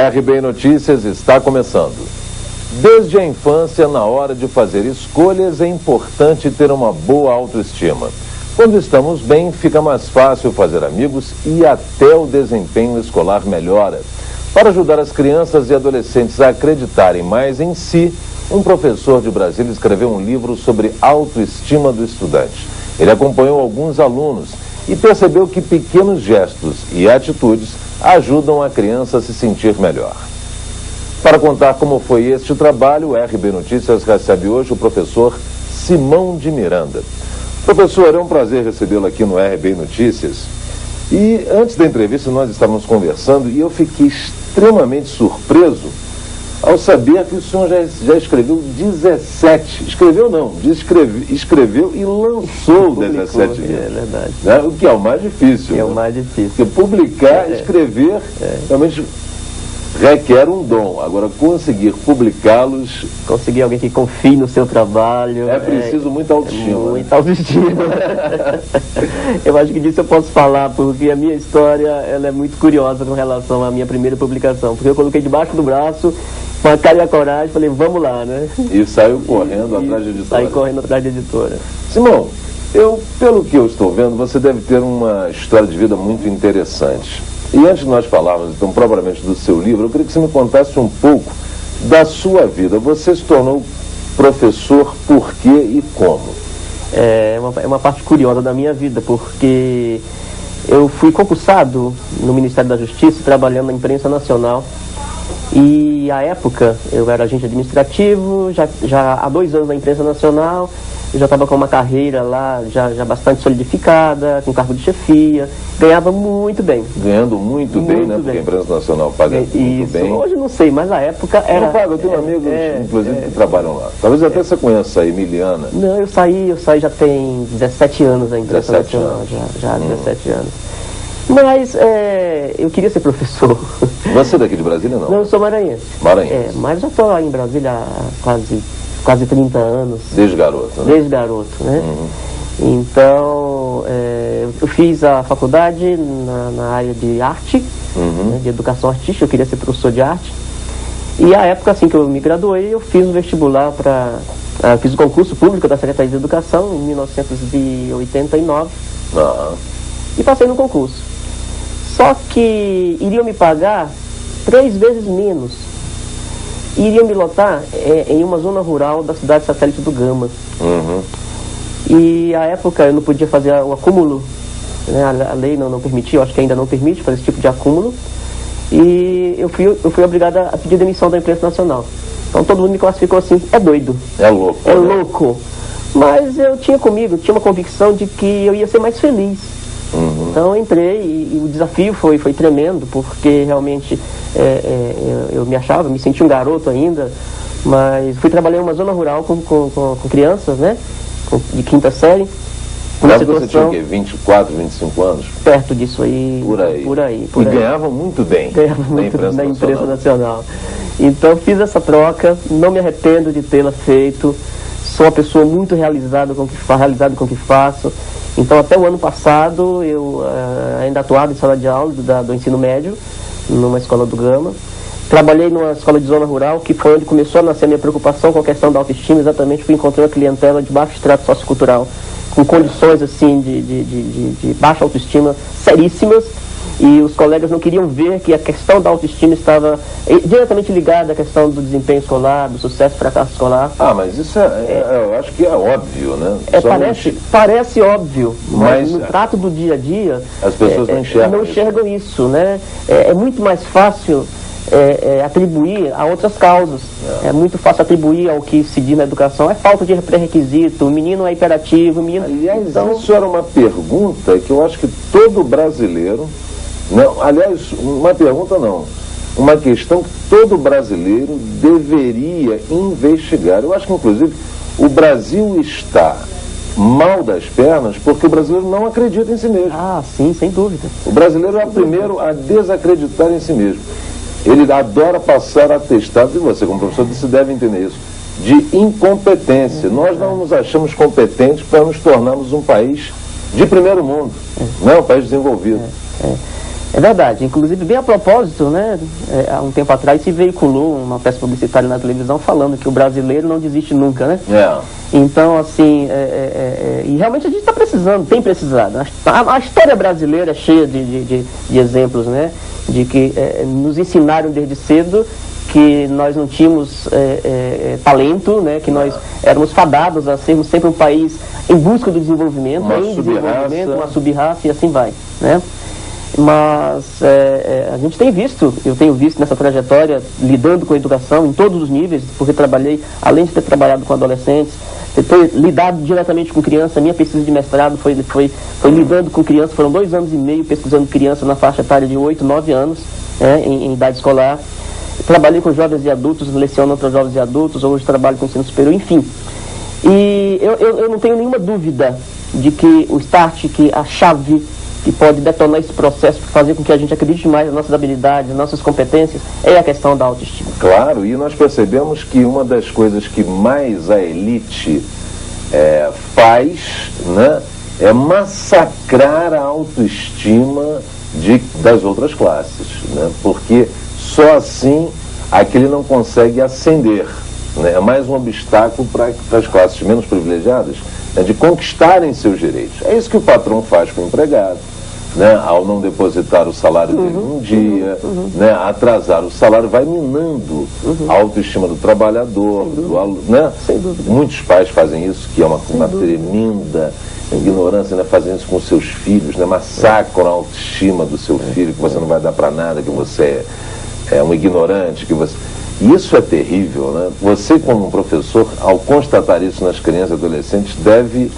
RBN Notícias está começando. Desde a infância, na hora de fazer escolhas, é importante ter uma boa autoestima. Quando estamos bem, fica mais fácil fazer amigos e até o desempenho escolar melhora. Para ajudar as crianças e adolescentes a acreditarem mais em si, um professor de Brasília escreveu um livro sobre autoestima do estudante. Ele acompanhou alguns alunos e percebeu que pequenos gestos e atitudes ajudam a criança a se sentir melhor. Para contar como foi este trabalho, o RB Notícias recebe hoje o professor Simão de Miranda. Professor, é um prazer recebê-lo aqui no RB Notícias. E antes da entrevista nós estávamos conversando e eu fiquei extremamente surpreso ao saber que o senhor já escreveu 17. Escreveu não, escreveu e lançou 17 livros. É verdade. Né? O que é o mais difícil. É o mais difícil. Porque publicar, escrever, realmente requer um dom. Agora, conseguir publicá-los... Conseguir alguém que confie no seu trabalho... É preciso muita autoestima. Muita autoestima. Eu acho que disso eu posso falar, porque a minha história ela é muito curiosa com relação à minha primeira publicação. Porque eu coloquei debaixo do braço, com a cara e a coragem, falei, vamos lá, né? E saiu correndo atrás da editora. Saí correndo atrás da editora. Simão, pelo que eu estou vendo, você deve ter uma história de vida muito interessante. E antes de nós falarmos, então, propriamente do seu livro, eu queria que você me contasse um pouco da sua vida. Você se tornou professor por quê e como? É uma parte curiosa da minha vida, porque eu fui concursado no Ministério da Justiça, trabalhando na imprensa nacional. E, à época, eu era agente administrativo, já há 2 anos na imprensa nacional. Eu já estava com uma carreira lá já bastante solidificada, com cargo de chefia, ganhava muito bem. Ganhando muito bem, né? Porque a imprensa nacional paga muito bem. Hoje não sei, mas na época era... Não paga, eu tenho amigos, inclusive, que trabalham lá. Talvez até você conheça a Emiliana. Não, eu saí já tem 17 anos a imprensa nacional, já há 17 anos. Mas eu queria ser professor. Você é daqui de Brasília, não? Não, eu sou maranhense. Maranhense. Mas já estou em Brasília há quase 30 anos. Desde garoto, né? Desde garoto, né? Então, eu fiz a faculdade na área de arte, né, de educação artística, eu queria ser professor de arte. E a época assim que eu me graduei, eu fiz o vestibular fiz o concurso público da Secretaria de Educação em 1989 e passei no concurso. Só que iriam me pagar 3 vezes menos. Iriam me lotar em uma zona rural da cidade satélite do Gama. E à época eu não podia fazer o acúmulo, né? A lei não permitia, eu acho que ainda não permite fazer esse tipo de acúmulo. E eu fui obrigada a pedir demissão da imprensa nacional. Então todo mundo me classificou assim, é doido. É louco. É louco. Mas eu tinha uma convicção de que eu ia ser mais feliz. Então eu entrei e o desafio foi tremendo, porque realmente eu me sentia um garoto ainda, mas fui trabalhar em uma zona rural com crianças, né, de 5ª série. Mas você tinha o quê? 24, 25 anos? Perto disso aí. Por aí. E ganhava muito bem. Ganhava muito bem na imprensa nacional. Então fiz essa troca, não me arrependo de tê-la feito. Sou uma pessoa muito realizada com o que faço. Então, até o ano passado, eu ainda atuava em sala de aula do ensino médio, numa escola do Gama. Trabalhei numa escola de zona rural, que foi onde começou a nascer a minha preocupação com a questão da autoestima. Exatamente, fui encontrar uma clientela de baixo extrato sociocultural, com condições assim de baixa autoestima seríssimas. E os colegas não queriam ver que a questão da autoestima estava diretamente ligada à questão do desempenho escolar, do sucesso e fracasso escolar. Mas isso eu acho que é óbvio, né? Parece óbvio, mas no trato do dia a dia as pessoas não enxergam isso, né? É muito mais fácil atribuir a outras causas. É muito fácil atribuir ao que se diz na educação. É falta de pré-requisito, o menino é hiperativo, o menino... Aliás, isso era uma pergunta que eu acho que todo brasileiro... Não, aliás, uma pergunta não. Uma questão que todo brasileiro deveria investigar. Eu acho que, inclusive, o Brasil está mal das pernas porque o brasileiro não acredita em si mesmo. Sim, sem dúvida. O brasileiro é o primeiro a desacreditar em si mesmo. Ele adora passar atestados, e você, como professor, você deve entender isso, de incompetência. Nós não nos achamos competentes para nos tornarmos um país de primeiro mundo, não é um país desenvolvido. É verdade, inclusive bem a propósito, né, há um tempo atrás se veiculou uma peça publicitária na televisão falando que o brasileiro não desiste nunca, né? Então, assim, e realmente a gente está precisando, tem precisado. A história brasileira é cheia de exemplos, né, de que nos ensinaram desde cedo que nós não tínhamos talento, né, que nós éramos fadados a sermos sempre um país em busca do desenvolvimento, uma sub-raça e assim vai, né? Mas a gente tem visto, eu tenho visto nessa trajetória, lidando com a educação em todos os níveis, porque trabalhei, além de ter trabalhado com adolescentes, ter lidado diretamente com criança. Minha pesquisa de mestrado foi lidando com criança, foram 2 anos e meio pesquisando criança na faixa etária de 8, 9 anos, em idade escolar. Trabalhei com jovens e adultos, lecionando para jovens e adultos, hoje trabalho com ensino superior, enfim. E eu não tenho nenhuma dúvida de que o START, que a chave que pode detonar esse processo, fazer com que a gente acredite mais nas nossas habilidades, nas nossas competências, é a questão da autoestima. Claro, e nós percebemos que uma das coisas que mais a elite faz, né, é massacrar a autoestima das outras classes, né, porque só assim aquele não consegue ascender, né, é mais um obstáculo para as classes menos privilegiadas, né, de conquistarem seus direitos. É isso que o patrão faz com o empregado, né, ao não depositar o salário dele um dia, né, atrasar o salário, vai minando a autoestima do trabalhador, do aluno, né? Sem dúvida. Muitos pais fazem isso, que é uma tremenda ignorância, né, fazem isso com seus filhos, né, massacram a autoestima do seu filho, que você não vai dar para nada, que você é um ignorante, que você... Isso é terrível, né? Você, como um professor, ao constatar isso nas crianças e adolescentes, deve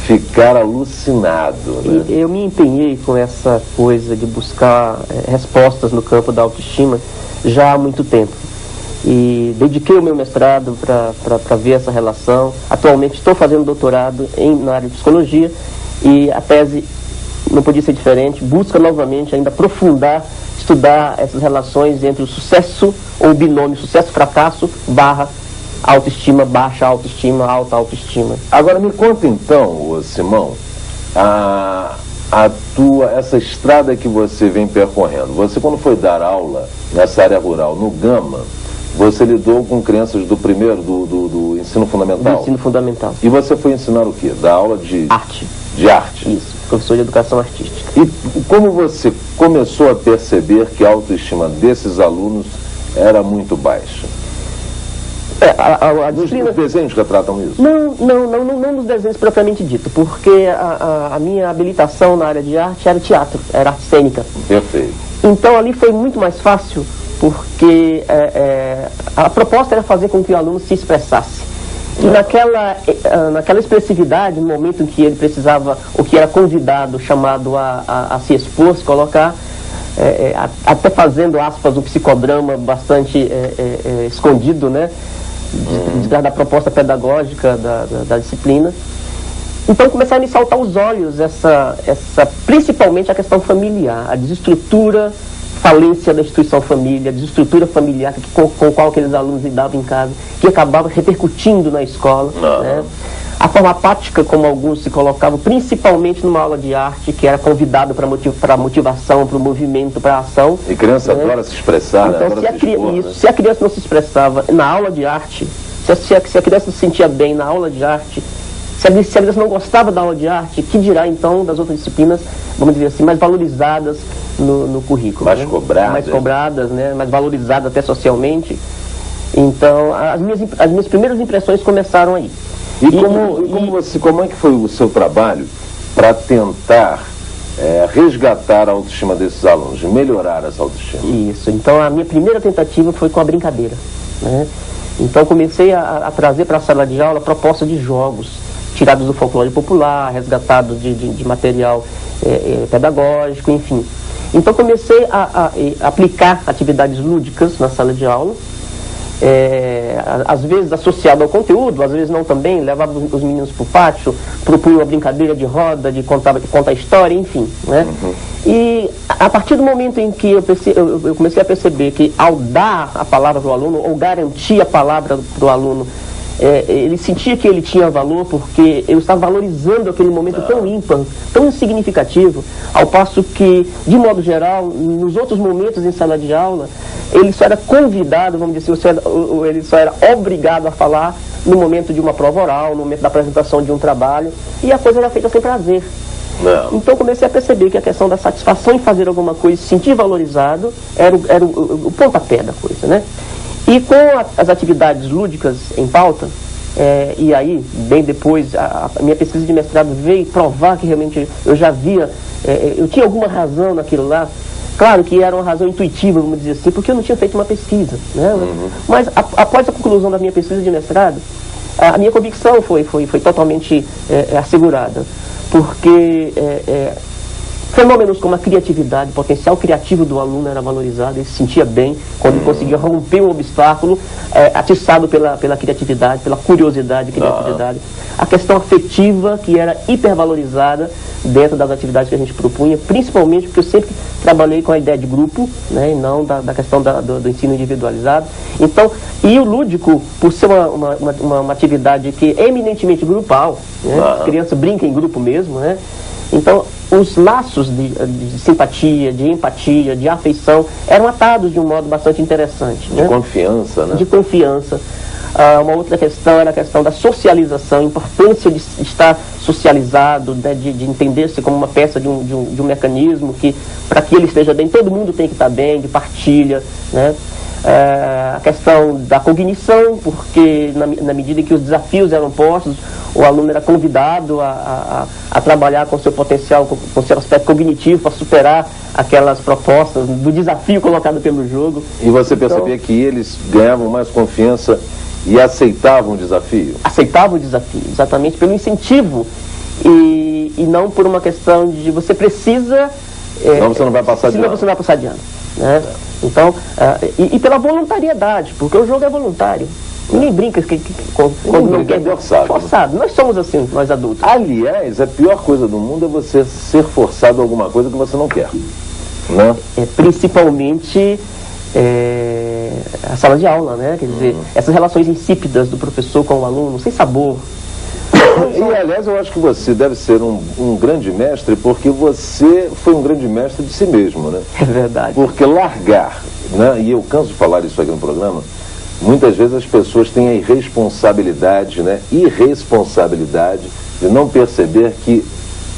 ficar alucinado, né? Eu me empenhei com essa coisa de buscar respostas no campo da autoestima já há muito tempo. E dediquei o meu mestrado para ver essa relação. Atualmente estou fazendo doutorado na área de psicologia e a tese não podia ser diferente, busca novamente ainda aprofundar, estudar essas relações entre o sucesso ou o binômio sucesso-fracasso barra autoestima, baixa autoestima, alta autoestima. Agora me conta então, Simão, essa estrada que você vem percorrendo. Você, quando foi dar aula nessa área rural, no Gama, você lidou com crianças do primeiro, do ensino fundamental? Do ensino fundamental. E você foi ensinar o quê? Dar aula de... Arte. De arte? Isso, professor de educação artística. E como você começou a perceber que a autoestima desses alunos era muito baixa? A disciplina... Os desenhos retratam isso? Não nos desenhos propriamente dito, porque a minha habilitação na área de arte era teatro, era arte cênica. Perfeito. Então ali foi muito mais fácil, porque a proposta era fazer com que o aluno se expressasse. E naquela expressividade, no momento em que ele precisava, ou que era convidado, chamado a se expor, se colocar, até fazendo, aspas, um psicodrama bastante escondido, né, da proposta pedagógica da disciplina. Então começaram a me saltar os olhos principalmente a questão familiar, a desestrutura, falência da instituição família, a desestrutura familiar com qual aqueles alunos lidavam em casa, que acabava repercutindo na escola, né? A forma apática como alguns se colocavam, principalmente numa aula de arte, que era convidado para a motivação, para o movimento, para a ação. E criança adora se expressar, então, né? Se a criança não se expressava na aula de arte, se a criança se sentia bem na aula de arte, se a criança não gostava da aula de arte, que dirá então das outras disciplinas, vamos dizer assim, mais valorizadas no currículo. Mais, né? cobradas. Mais cobradas, né? Mais valorizadas até socialmente. Então, as minhas primeiras impressões começaram aí. Como é que foi o seu trabalho para tentar resgatar a autoestima desses alunos, melhorar essa autoestima? Isso, então a minha primeira tentativa foi com a brincadeira, né? Então comecei a trazer para a sala de aula proposta de jogos, tirados do folclore popular, resgatados de material pedagógico, enfim. Então comecei a aplicar atividades lúdicas na sala de aula, às vezes associado ao conteúdo, às vezes não também, levava os meninos para o pátio, propunha uma brincadeira de roda, de contar história, enfim, né? E a partir do momento em que eu comecei a perceber que ao dar a palavra para o aluno, ou garantir a palavra para o aluno, ele sentia que ele tinha valor porque eu estava valorizando aquele momento tão ímpar, tão insignificativo, ao passo que, de modo geral, nos outros momentos em sala de aula, ele só era convidado, vamos dizer assim, ele só era obrigado a falar no momento de uma prova oral, no momento da apresentação de um trabalho, e a coisa era feita sem prazer. Então comecei a perceber que a questão da satisfação em fazer alguma coisa, se sentir valorizado, era o pontapé da coisa, né? E com as atividades lúdicas em pauta, e aí, bem depois, a minha pesquisa de mestrado veio provar que realmente eu já via, eu tinha alguma razão naquilo lá. Claro que era uma razão intuitiva, vamos dizer assim, porque eu não tinha feito uma pesquisa, né? Mas após a conclusão da minha pesquisa de mestrado, a minha convicção foi totalmente assegurada, porque fenômenos como a criatividade, o potencial criativo do aluno era valorizado, ele se sentia bem quando ele conseguia romper um obstáculo, atiçado pela criatividade, pela curiosidade e criatividade. A questão afetiva, que era hipervalorizada dentro das atividades que a gente propunha, principalmente porque eu sempre trabalhei com a ideia de grupo, né, e não da questão do ensino individualizado. Então, e o lúdico, por ser uma atividade que é eminentemente grupal, né, a criança brinca em grupo mesmo, né? Então, os laços de simpatia, de empatia, de afeição, eram atados de um modo bastante interessante. De confiança, né? De confiança. Uma outra questão era a questão da socialização, a importância de estar socializado, né, de entender-se como uma peça de um mecanismo que, para que ele esteja bem, todo mundo tem que estar bem, de partilha, né? A questão da cognição, porque na medida em que os desafios eram postos, o aluno era convidado a trabalhar com seu potencial, com seu aspecto cognitivo, para superar aquelas propostas do desafio colocado pelo jogo. E você percebia que eles ganhavam mais confiança e aceitavam o desafio? Aceitavam o desafio, exatamente pelo incentivo e não por uma questão de você precisa... Senão você não vai passar de ano. Senão você não vai passar de ano, né? Então, e pela voluntariedade, porque o jogo é voluntário. Ninguém brinca quando não quer. Forçado. Nós somos assim, nós adultos. Aliás, a pior coisa do mundo é você ser forçado a alguma coisa que você não quer, né? Principalmente a sala de aula, né? Quer dizer, essas relações insípidas do professor com o aluno, sem sabor. E, aliás, eu acho que você deve ser um grande mestre, porque você foi um grande mestre de si mesmo, né? É verdade. Porque largar, né? E eu canso de falar isso aqui no programa, muitas vezes as pessoas têm a irresponsabilidade, né? Irresponsabilidade de não perceber que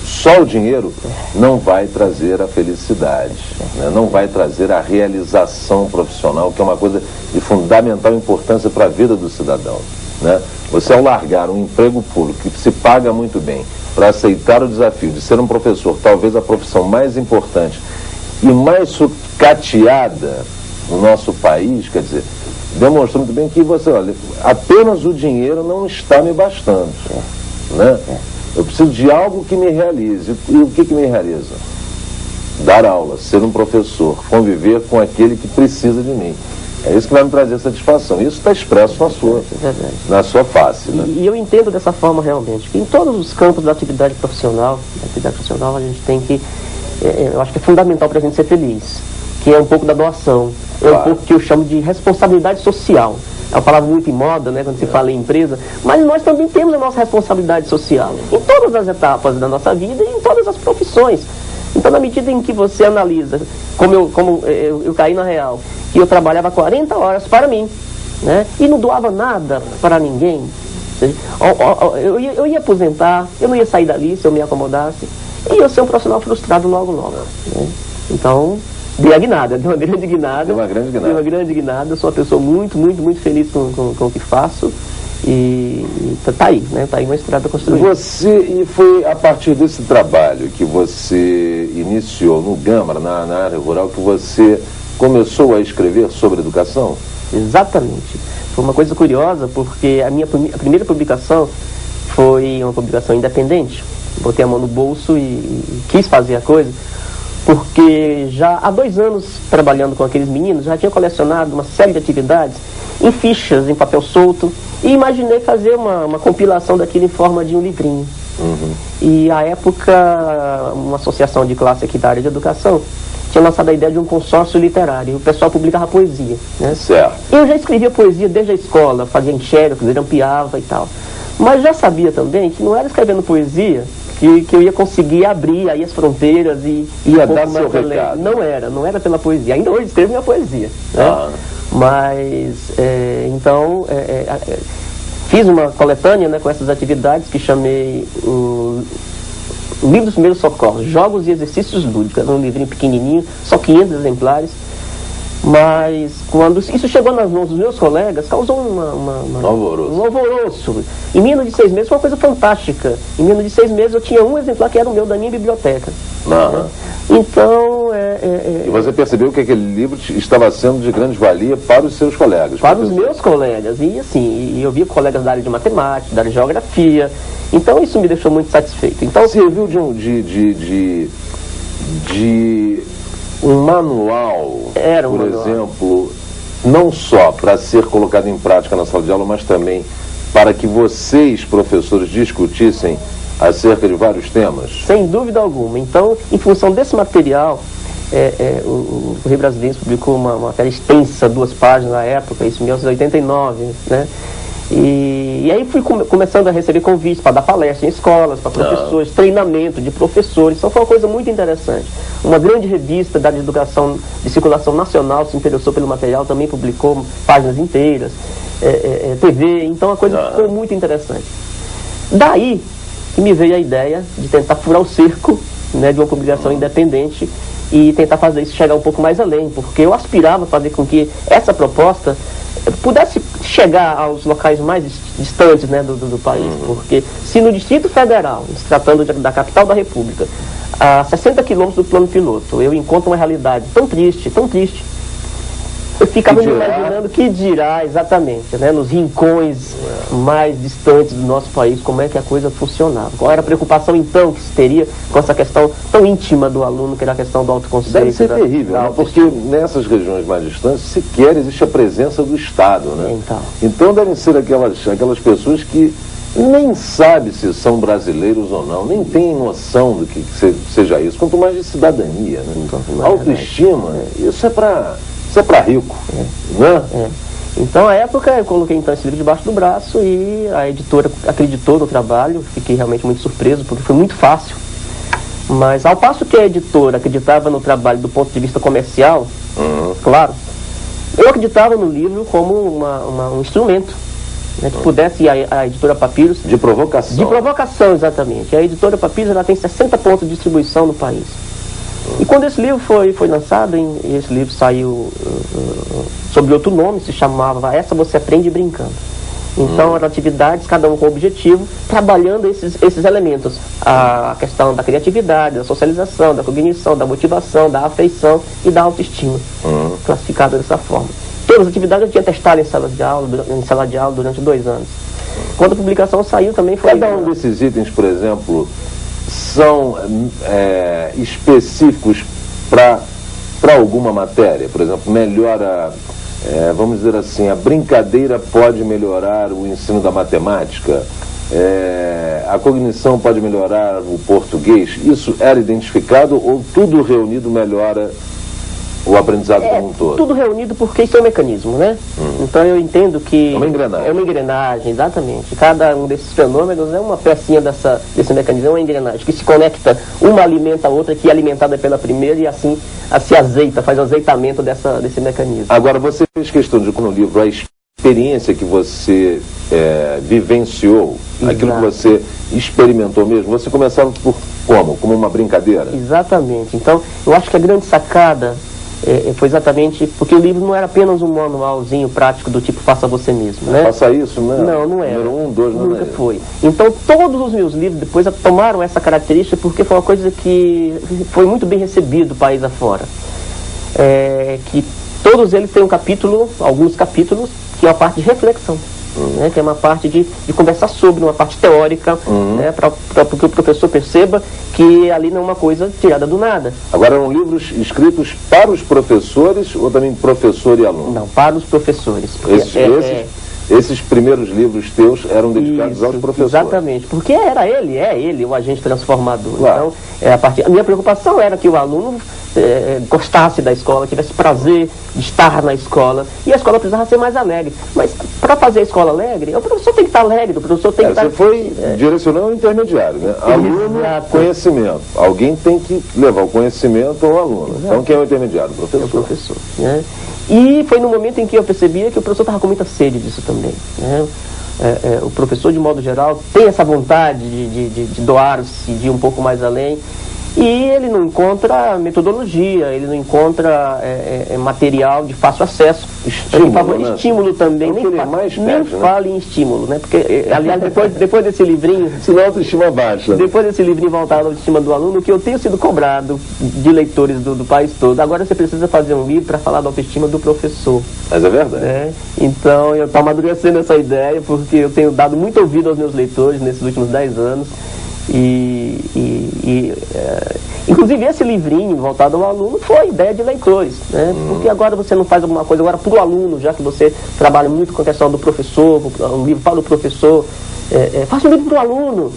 só o dinheiro não vai trazer a felicidade, né? Não vai trazer a realização profissional, que é uma coisa de fundamental importância para a vida do cidadão, né? Você, ao largar um emprego público que se paga muito bem, para aceitar o desafio de ser um professor, talvez a profissão mais importante e mais sucateada no nosso país, quer dizer, demonstrou muito bem que você, olha, apenas o dinheiro não está me bastando, né? Eu preciso de algo que me realize. E o que me realiza? Dar aula, ser um professor, conviver com aquele que precisa de mim. É isso que vai me trazer satisfação. Isso está expresso na sua face, né? E eu entendo dessa forma realmente, que em todos os campos da atividade profissional, a gente tem que, eu acho que é fundamental para a gente ser feliz, que é um pouco da doação, é um pouco que eu chamo de responsabilidade social. É uma palavra muito em moda, né, quando se fala em empresa, mas nós também temos a nossa responsabilidade social, em todas as etapas da nossa vida e em todas as profissões. Então, na medida em que você analisa, como eu caí na real, que eu trabalhava 40 horas para mim, né, e não doava nada para ninguém, eu ia aposentar, eu não ia sair dali se eu me acomodasse, e eu ia ser um profissional frustrado logo. Né? Então, dei uma grande guinada. Eu sou uma pessoa muito, muito, muito feliz com o que faço. E tá aí, né? Tá aí uma estrada construída. E foi a partir desse trabalho que você iniciou no Gâmara, na área rural, que você começou a escrever sobre educação? Exatamente. Foi uma coisa curiosa, porque a primeira publicação foi uma publicação independente. Botei a mão no bolso e quis fazer a coisa, porque já há 2 anos trabalhando com aqueles meninos, já tinha colecionado uma série de atividades em fichas, em papel solto, e imaginei fazer uma compilação daquilo em forma de um livrinho. E à época, uma associação de classe aqui da área de educação tinha lançado a ideia de um consórcio literário, e o pessoal publicava poesia, né? Certo. Eu já escrevia poesia desde a escola, fazia enxertos, grampeava e tal. Mas já sabia também que não era escrevendo poesia que eu ia conseguir abrir aí as fronteiras e ia dar seu recado. Não era pela poesia. Ainda hoje escrevo minha poesia, né? Mas, então, fiz uma coletânea, né, com essas atividades que chamei o Livro dos Primeiros Socorros, Jogos e Exercícios Lúdicos. Era um livrinho pequenininho, só 500 exemplares. Mas quando isso chegou nas mãos dos meus colegas, causou um alvoroço. Em menos de 6 meses foi uma coisa fantástica. Em menos de 6 meses eu tinha um exemplar que era o meu, da minha biblioteca. Né? Então... E você percebeu que aquele livro estava sendo de grande valia para os seus colegas? Para os meus colegas. E assim, eu via colegas da área de matemática, da área de geografia. Então isso me deixou muito satisfeito. Então, serviu de um manual, por exemplo, não só para ser colocado em prática na sala de aula, mas também para que vocês, professores, discutissem acerca de vários temas? Sem dúvida alguma. Então, em função desse material, o Correio Brasiliense publicou uma matéria extensa, 2 páginas na época, isso em 1989, né? E aí fui começando a receber convites para dar palestra em escolas, para professores, treinamento de professores. Então foi uma coisa muito interessante. Uma grande revista da educação de circulação nacional se interessou pelo material, também publicou páginas inteiras, TV, então a coisa ficou muito interessante. Daí que me veio a ideia de tentar furar o cerco, né, de uma publicação independente e tentar fazer isso chegar um pouco mais além, porque eu aspirava a fazer com que essa proposta pudesse chegar aos locais mais distantes, né, do país, porque se no Distrito Federal, se tratando da capital da República, a 60 quilômetros do plano piloto, eu encontro uma realidade tão triste, eu ficava me imaginando que dirá exatamente, né, nos rincões mais distantes do nosso país, como é que a coisa funcionava. Qual era a preocupação então que se teria com essa questão tão íntima do aluno, que era a questão do autoconceito? Deve ser terrível, né? Porque nessas regiões mais distantes sequer existe a presença do Estado, né? Então devem ser aquelas pessoas que nem sabem se são brasileiros ou não, nem têm noção do que seja isso, quanto mais de cidadania, né? Autoestima, isso é para rico, né? Então, à época, eu coloquei então esse livro debaixo do braço e a editora acreditou no trabalho. Fiquei realmente muito surpreso, porque foi muito fácil. Mas, ao passo que a editora acreditava no trabalho do ponto de vista comercial, claro, eu acreditava no livro como um instrumento, né, que pudesse, a editora Papyrus... De provocação. De provocação, exatamente. A editora Papyrus, ela tem 60 pontos de distribuição no país. E quando esse livro foi lançado, e esse livro saiu sob outro nome, se chamava Essa Você Aprende Brincando. Então eram atividades, cada um com objetivo, trabalhando esses elementos. A questão da criatividade, da socialização, da cognição, da motivação, da afeição e da autoestima, classificada dessa forma. Todas as atividades eu tinha testado em sala de aula durante 2 anos. Quando a publicação saiu também foi... Cada um desses itens, por exemplo, são específicos para alguma matéria? Por exemplo, melhora, vamos dizer assim, a brincadeira pode melhorar o ensino da matemática, a cognição pode melhorar o português. Isso era identificado ou tudo reunido melhora o aprendizado como um todo? Tudo reunido, porque isso é um mecanismo, né? Então eu entendo que... É uma engrenagem. É uma engrenagem, exatamente. Cada um desses fenômenos é uma pecinha desse mecanismo, é uma engrenagem que se conecta, uma alimenta a outra, que é alimentada pela primeira e assim se azeita, faz o azeitamento desse mecanismo. Agora, você fez questão de, no livro, a experiência que você vivenciou, aquilo que você experimentou mesmo, você começava por como? Como uma brincadeira? Exatamente. Então, eu acho que a grande sacada foi exatamente porque o livro não era apenas um manualzinho prático do tipo faça você mesmo, né? Faça isso, né? Não era. Número 1, 2, nunca foi. Então todos os meus livros depois tomaram essa característica, porque foi uma coisa que foi muito bem recebido país afora. Que todos eles têm alguns capítulos, que é a parte de reflexão. Né, que é uma parte de conversar sobre, uma parte teórica, né, para que o professor perceba que ali não é uma coisa tirada do nada. Agora, eram livros escritos para os professores ou também professor e aluno? Não, para os professores. Esses primeiros livros teus eram dedicados aos professores? Exatamente, porque é ele o agente transformador. Claro. Então, a minha preocupação era que o aluno gostasse da escola, tivesse prazer de estar na escola, e a escola precisava ser mais alegre. Mas para fazer a escola alegre, o professor tem que estar alegre, o professor tem que estar... Você foi direcionando o intermediário, né? Aluno, conhecimento. Alguém tem que levar o conhecimento ao aluno. Exato. Então quem é o intermediário? O professor. É o professor, né? E foi no momento em que eu percebia que o professor estava com muita sede disso também, né? O professor, de modo geral, tem essa vontade de doar-se, de ir um pouco mais além, e ele não encontra metodologia, ele não encontra material de fácil acesso. Estímulo também, nem fale em estímulo, né? Porque, aliás, depois desse livrinho... Senão a autoestima baixa. Depois desse livrinho voltado à autoestima do aluno, que eu tenho sido cobrado de leitores do país todo. Agora você precisa fazer um livro para falar da autoestima do professor. Mas é verdade. Né? Então, eu estou amadurecendo essa ideia, porque eu tenho dado muito ouvido aos meus leitores nesses últimos 10 anos. Inclusive esse livrinho voltado ao aluno foi ideia de leitores, né? Porque agora você não faz alguma coisa agora para o aluno, já que você trabalha muito com a questão do professor, um livro para o professor, faça um livro para o aluno.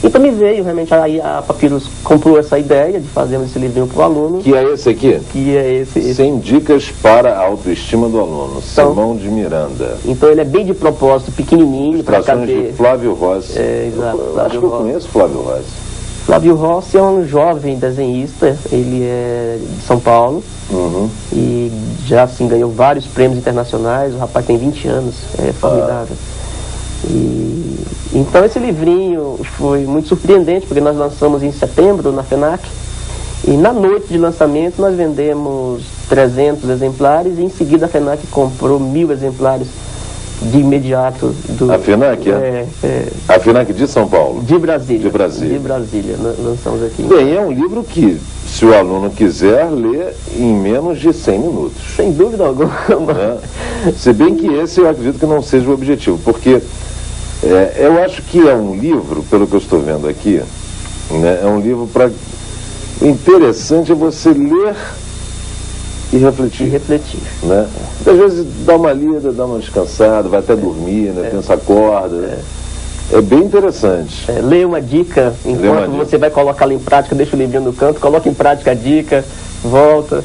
Então me veio realmente, aí a Papyrus comprou essa ideia de fazermos esse livrinho para o aluno. Que é esse aqui? Que é esse. 100 dicas para a autoestima do aluno, então, Simão de Miranda. Então ele é bem de propósito, pequenininho. Ilustrações de Flávio Rossi. Exato. Acho que eu conheço Flávio Rossi. Flávio Rossi é um jovem desenhista, ele é de São Paulo. E já assim, ganhou vários prêmios internacionais, o rapaz tem 20 anos, é formidável. Então esse livrinho foi muito surpreendente, porque nós lançamos em setembro na FENAC, e na noite de lançamento nós vendemos 300 exemplares, e em seguida a FENAC comprou 1000 exemplares de imediato. A FENAC, A FENAC de São Paulo? De Brasília. De Brasília. De Brasília, lançamos aqui. Bem, é um livro que, se o aluno quiser, lê em menos de 100 minutos. Sem dúvida alguma. Se bem que esse eu acredito que não seja o objetivo, porque eu acho que é um livro, pelo que eu estou vendo aqui, né, é um livro para... O interessante é você ler e refletir. Né? Às vezes dá uma lida, dá uma descansada, vai até dormir, né? Pensa, acorda. É bem interessante. Lê uma dica, enquanto você vai colocá-la em prática, deixa o livrinho no canto, coloca em prática a dica, volta.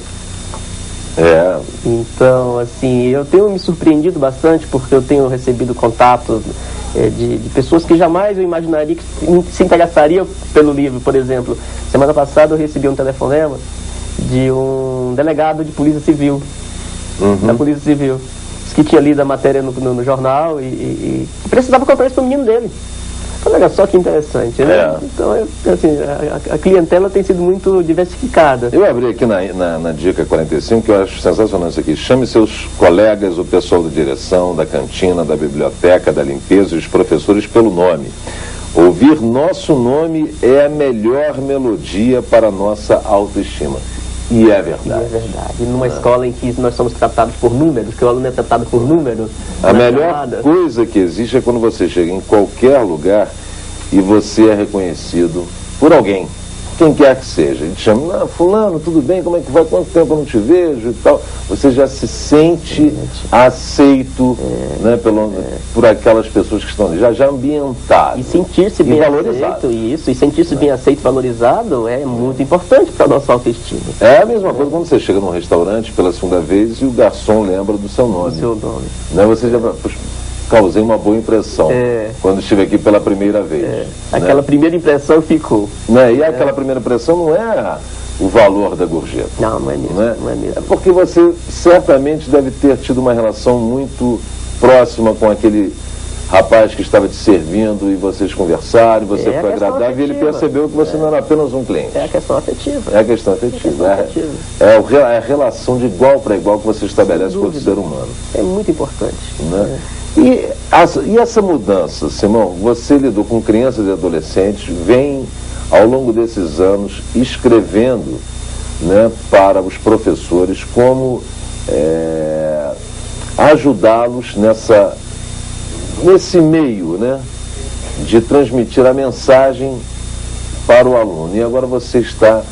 Então, assim, eu tenho me surpreendido bastante, porque eu tenho recebido contato de pessoas que jamais eu imaginaria que se interessariam pelo livro. Por exemplo, semana passada eu recebi um telefonema de um delegado de Polícia Civil, da Polícia Civil, que tinha lido a matéria no jornal e precisava comprar isso para o menino dele. Olha só que interessante, né? Então, assim, a clientela tem sido muito diversificada. Eu abri aqui na dica 45, que eu acho sensacional isso aqui. Chame seus colegas, o pessoal da direção, da cantina, da biblioteca, da limpeza e os professores pelo nome. Ouvir nosso nome é a melhor melodia para a nossa autoestima. E é verdade. E numa escola em que nós somos tratados por números, que o aluno é tratado por números... A melhor coisa que existe é quando você chega em qualquer lugar e você é reconhecido por alguém, quem quer que seja. Ele te chama, fulano, tudo bem, como é que vai? Quanto tempo eu não te vejo e tal. Você já se sente aceito, né, por aquelas pessoas que estão ali, já ambientado. E sentir-se bem aceito, e sentir-se bem aceito e valorizado é muito importante para a nossa autoestima. É a mesma coisa quando você chega num restaurante pela segunda vez e o garçom lembra do seu nome. Né, você já... Causei uma boa impressão quando estive aqui pela primeira vez. Né? Aquela primeira impressão ficou. Né? E aquela primeira impressão não é o valor da gorjeta. Não é mesmo. Não é mesmo. É porque você certamente deve ter tido uma relação muito próxima com aquele rapaz que estava te servindo e vocês conversaram, você foi agradável e ele percebeu que você não era apenas um cliente. É a questão afetiva. É a questão afetiva. É a relação de igual para igual que você estabelece com o ser humano. É muito importante. Né? E essa mudança, Simão, você lidou com crianças e adolescentes, vem ao longo desses anos escrevendo, né, para os professores como ajudá-los nesse meio, né, de transmitir a mensagem para o aluno. E agora você está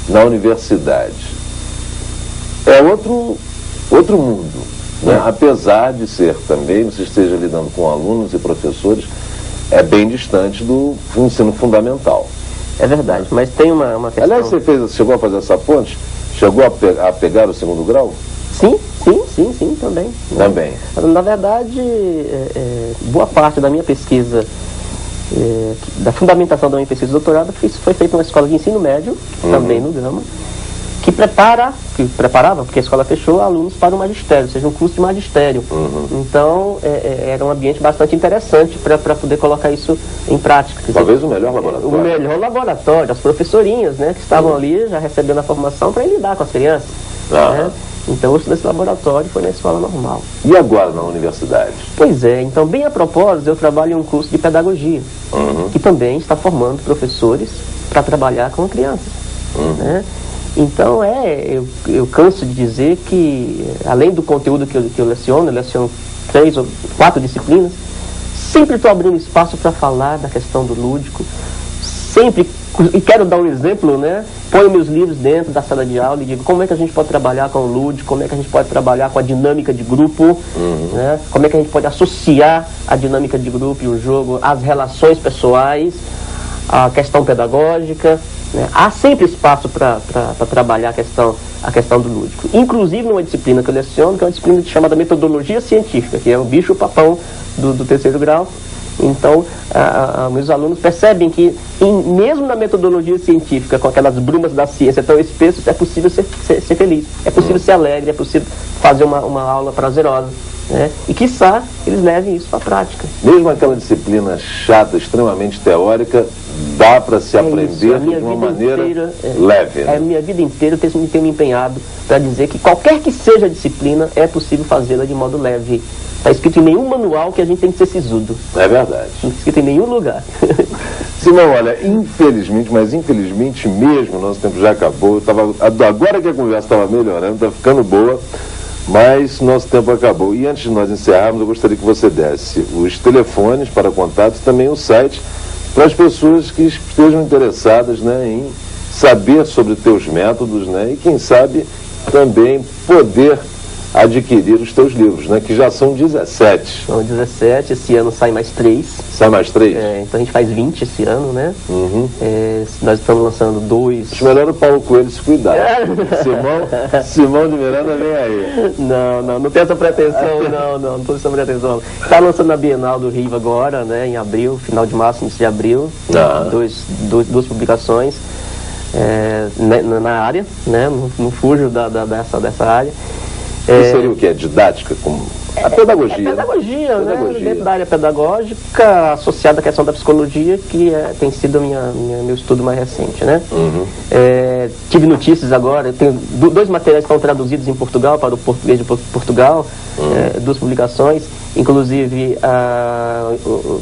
na universidade. É outro mundo. Né? Apesar de ser também, você esteja lidando com alunos e professores, é bem distante do ensino fundamental. É verdade, mas tem uma questão... Aliás, você chegou a fazer essa ponte? Chegou a pegar o segundo grau? Sim, também. Também. Na verdade, boa parte da minha pesquisa, da fundamentação da minha pesquisa de doutorado, foi feita numa escola de ensino médio, também no Gama, que preparava, porque a escola fechou, alunos para o magistério, ou seja, um curso de magistério. Então, era um ambiente bastante interessante para poder colocar isso em prática. Talvez o melhor laboratório. O melhor laboratório, as professorinhas, né, que estavam ali já recebendo a formação para lidar com as crianças. Né? Então, o desse laboratório foi na escola normal. E agora na universidade? Pois é, então, bem a propósito, eu trabalho em um curso de pedagogia, que também está formando professores para trabalhar com crianças. Né? Então, eu canso de dizer que, além do conteúdo que eu leciono 3 ou 4 disciplinas, sempre estou abrindo espaço para falar da questão do lúdico, sempre, e quero dar um exemplo, né? Ponho meus livros dentro da sala de aula e digo como é que a gente pode trabalhar com o lúdico, como é que a gente pode trabalhar com a dinâmica de grupo, né? Como é que a gente pode associar a dinâmica de grupo e o jogo às relações pessoais, à questão pedagógica, né? Há sempre espaço para trabalhar a questão do lúdico. Inclusive numa disciplina que eu leciono, que é uma disciplina chamada metodologia científica, que é o bicho-papão do terceiro grau. Então, meus alunos percebem que, mesmo na metodologia científica, com aquelas brumas da ciência tão espessas, é possível ser feliz, é possível ser alegre, é possível fazer uma aula prazerosa. Né? E, quiçá, eles levem isso para a prática. Mesmo aquela disciplina chata, extremamente teórica, dá para se aprender de uma maneira leve. Né? A minha vida inteira eu tenho me empenhado para dizer que qualquer que seja a disciplina, é possível fazê-la de modo leve. Está escrito em nenhum manual que a gente tem que ser sisudo. É verdade. Não está escrito em nenhum lugar. Simão, olha, infelizmente, mas infelizmente mesmo, nosso tempo já acabou. Agora que a conversa estava melhorando, está ficando boa, mas nosso tempo acabou. E antes de nós encerrarmos, eu gostaria que você desse os telefones para contato e também o site para as pessoas que estejam interessadas, né, em saber sobre os teus métodos, né, e quem sabe também poder adquirir os teus livros, né? Que já são 17. São 17, esse ano sai mais 3. Sai mais 3? Então a gente faz 20 esse ano, né? Nós estamos lançando 2. Acho melhor o Paulo Coelho se cuidar. Simão de Miranda vem aí. Não tem essa pretensão, não tem essa pretensão. Está lançando na Bienal do Rio agora, né? Em abril, final de março, início de abril. Duas publicações na área, né? Não fujo dessa área. Isso seria o que? Didática? A pedagogia. Pedagogia, né? Dentro da área pedagógica, associada à questão da psicologia, que tem sido meu estudo mais recente, né? Tive notícias agora, tenho 2 materiais que estão traduzidos em Portugal, para o português de Portugal, 2 publicações, inclusive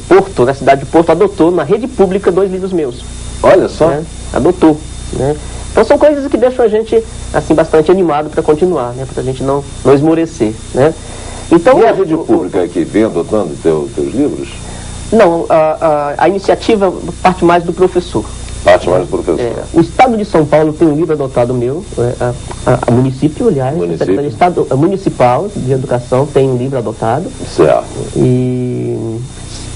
Porto, na cidade de Porto, adotou na rede pública 2 livros meus. Olha só. Né? Adotou, né? Então são coisas que deixam a gente assim, bastante animado para continuar, né? Para a gente não esmorecer, né? Então, e a rede pública aqui vem adotando teus livros? Não, a iniciativa parte mais do professor. Parte mais do professor. O Estado de São Paulo tem um livro adotado meu, a município, aliás, a Secretaria de Estado Municipal de Educação tem um livro adotado. Certo. E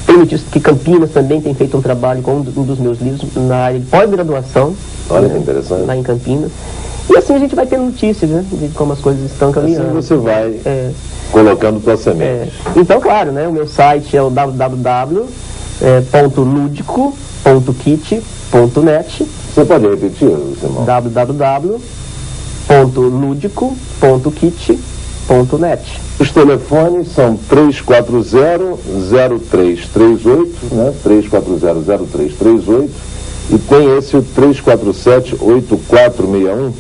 tem notícia que Campinas também tem feito um trabalho com um dos meus livros na área de pós-graduação. Olha que interessante. Lá em Campinas. E assim a gente vai tendo notícias, né? De como as coisas estão caminhando. Assim você vai colocando tua semente. Então, claro, né? O meu site é o www.ludico.kit.net. Você pode repetir, Simão? www.ludico.kit.net. Os telefones são 340-0338, né? 340-0338. E tem esse o 347-8461.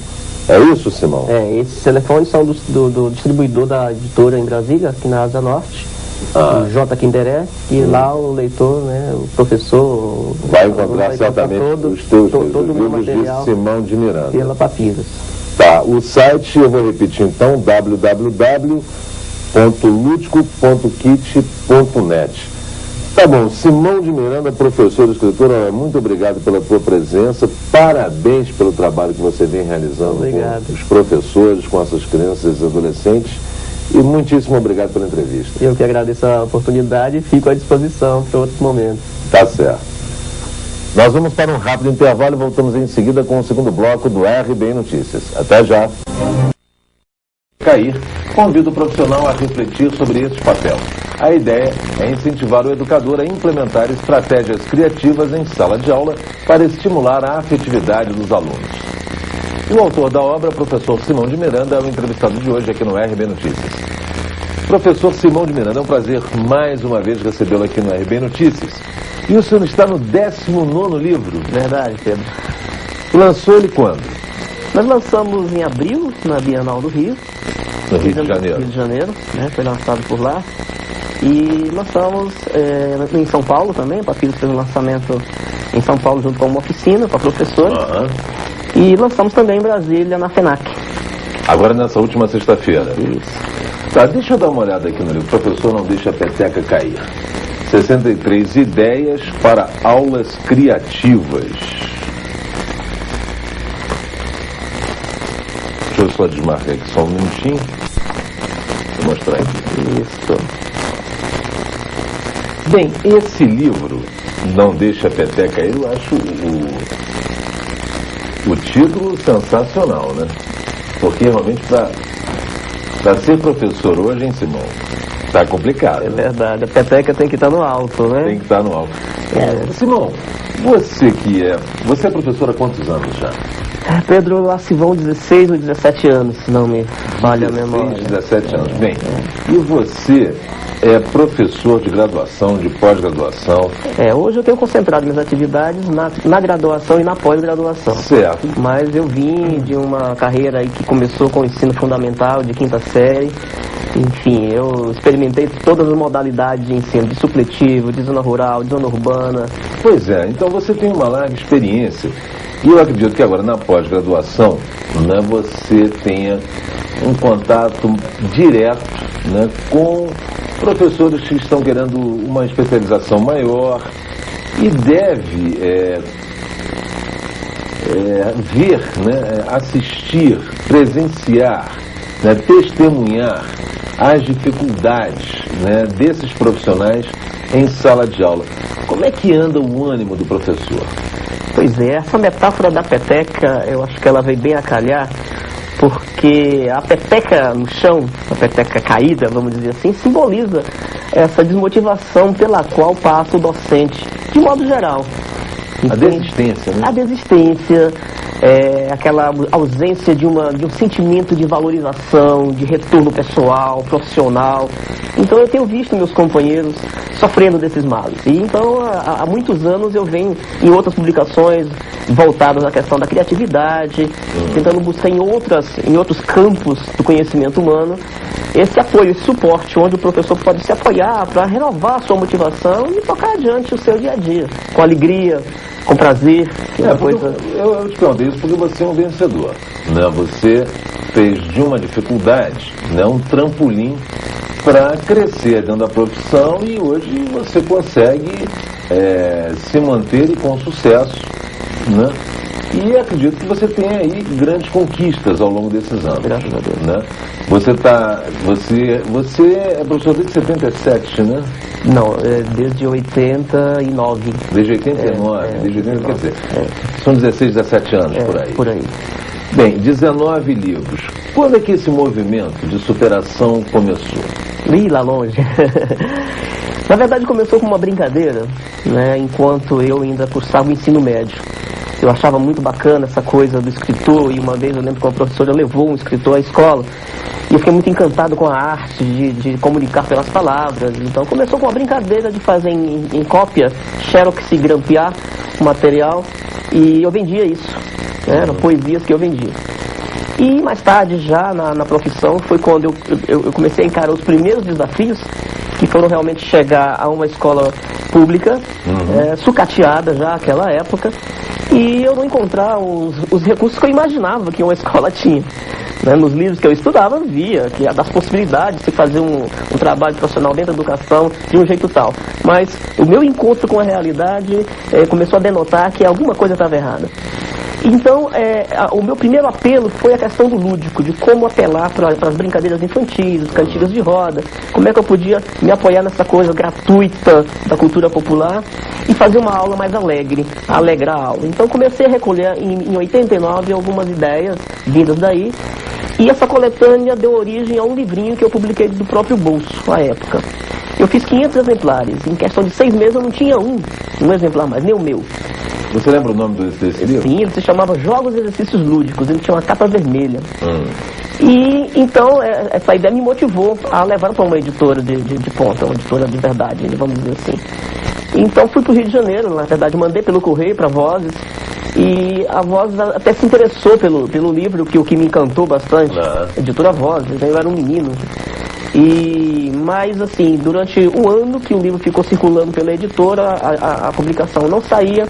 É isso, Simão? Esses telefones são do distribuidor da editora em Brasília, aqui na Asa Norte, o J. Quinderé, e lá o leitor, né, o professor... Vai encontrar certamente os teus livros de Simão de Miranda. Pela Papiros. Tá, o site, eu vou repetir então, www.ludico.kit.net. Tá bom, Simão de Miranda, professor e escritor, muito obrigado pela tua presença, parabéns pelo trabalho que você vem realizando com os professores, com essas crianças e adolescentes, e muitíssimo obrigado pela entrevista. Eu que agradeço a oportunidade e fico à disposição para outros momentos. Tá certo. Nós vamos para um rápido intervalo e voltamos em seguida com o segundo bloco do RBN Notícias. Até já. Cair, convido o profissional a refletir sobre esse papel. A ideia é incentivar o educador a implementar estratégias criativas em sala de aula para estimular a afetividade dos alunos. E o autor da obra, professor Simão de Miranda, é o entrevistado de hoje aqui no RB Notícias. Professor Simão de Miranda, é um prazer mais uma vez recebê-lo aqui no RB Notícias. E o senhor está no 19º livro. Verdade, Pedro. Lançou ele quando? Nós lançamos em abril, na Bienal do Rio. No Rio de Janeiro. Rio de Janeiro, né? Foi lançado por lá. E lançamos em São Paulo também. O Papyrus fez um lançamento em São Paulo junto com uma oficina para professores. E lançamos também em Brasília, na FENAC. Agora nessa última sexta-feira. Isso. Tá, deixa eu dar uma olhada aqui no livro. Professor, não deixa a peteca cair. 63 ideias para aulas criativas. Deixa eu só desmarcar aqui só um minutinho. Vou mostrar aqui. Isso. Bem, esse livro, Não Deixa a Peteca Cair, eu acho o título sensacional, né? Porque realmente para ser professor hoje, hein, Simão? Tá complicado. É verdade, a peteca tem que estar no alto, né? Tem que estar no alto. Simão, você é professor há quantos anos já? Pedro, lá se vão 16 ou 17 anos, se não me falha a memória. 17 anos. Bem, e você é professor de graduação, de pós-graduação? Hoje eu tenho concentrado minhas atividades na graduação e na pós-graduação. Certo. Mas eu vim de uma carreira aí que começou com o ensino fundamental, de 5ª série. Enfim, eu experimentei todas as modalidades de ensino, de supletivo, de zona rural, de zona urbana. Pois é, então você tem uma larga experiência. E eu acredito que agora na pós-graduação, né, você tenha um contato direto, né, com professores que estão querendo uma especialização maior e deve ver, né, assistir, presenciar, né, testemunhar as dificuldades, né, desses profissionais em sala de aula. Como é que anda o ânimo do professor? Pois é, essa metáfora da peteca, eu acho que ela veio bem a calhar, porque a peteca no chão, a peteca caída, vamos dizer assim, simboliza essa desmotivação pela qual passa o docente, de modo geral. A desistência, né? A desistência, aquela ausência de um sentimento de valorização, de retorno pessoal, profissional. Então eu tenho visto meus companheiros sofrendo desses males. E então há muitos anos eu venho em outras publicações voltadas à questão da criatividade, tentando buscar em outros campos do conhecimento humano esse apoio, esse suporte, onde o professor pode se apoiar para renovar a sua motivação e tocar adiante o seu dia a dia, com alegria, com prazer. Eu te perguntei isso porque você é um vencedor, né? Você fez de uma dificuldade, né, um trampolim para crescer dentro da profissão e hoje você consegue se manter e com sucesso, né? E acredito que você tem aí grandes conquistas ao longo desses anos. Graças a Deus. Né? Você é professor desde 77, né? Não, desde 89. Desde 89, desde 89, quer dizer, são 16, 17 anos por aí. Por aí. Bem, 19 livros. Quando é que esse movimento de superação começou? Lá longe. Na verdade começou com uma brincadeira, né, enquanto eu ainda cursava o ensino médio. Eu achava muito bacana essa coisa do escritor, e uma vez eu lembro que uma professora levou um escritor à escola, e eu fiquei muito encantado com a arte de comunicar pelas palavras. Então começou com uma brincadeira de fazer em cópia, xerox e grampear o material, e eu vendia isso, né, eram poesias que eu vendia. E mais tarde, já na profissão, foi quando eu comecei a encarar os primeiros desafios, que foram realmente chegar a uma escola pública, sucateada já naquela época, e eu não encontrar os recursos que eu imaginava que uma escola tinha. Né? Nos livros que eu estudava, via que das possibilidades de se fazer um trabalho profissional dentro da educação de um jeito tal. Mas o meu encontro com a realidade começou a denotar que alguma coisa estava errada. Então, o meu primeiro apelo foi a questão do lúdico, de como apelar para as brincadeiras infantis, as cantigas de roda, como é que eu podia me apoiar nessa coisa gratuita da cultura popular e fazer uma aula mais alegre, alegrar a aula. Então comecei a recolher em 89 algumas ideias vindas daí, e essa coletânea deu origem a um livrinho que eu publiquei do próprio bolso, à época. Eu fiz 500 exemplares, em questão de 6 meses eu não tinha um exemplar mais, nem o meu. Você lembra o nome desse livro? Sim, ele se chamava Jogos e Exercícios Lúdicos, ele tinha uma capa vermelha. E então essa ideia me motivou a levar para uma editora de ponta, uma editora de verdade, vamos dizer assim. Então fui para o Rio de Janeiro, na verdade mandei pelo correio para a Vozes, e a Vozes até se interessou pelo livro, o que me encantou bastante, editora Vozes, eu era um menino. Mas assim, durante o ano que o livro ficou circulando pela editora, a publicação não saía.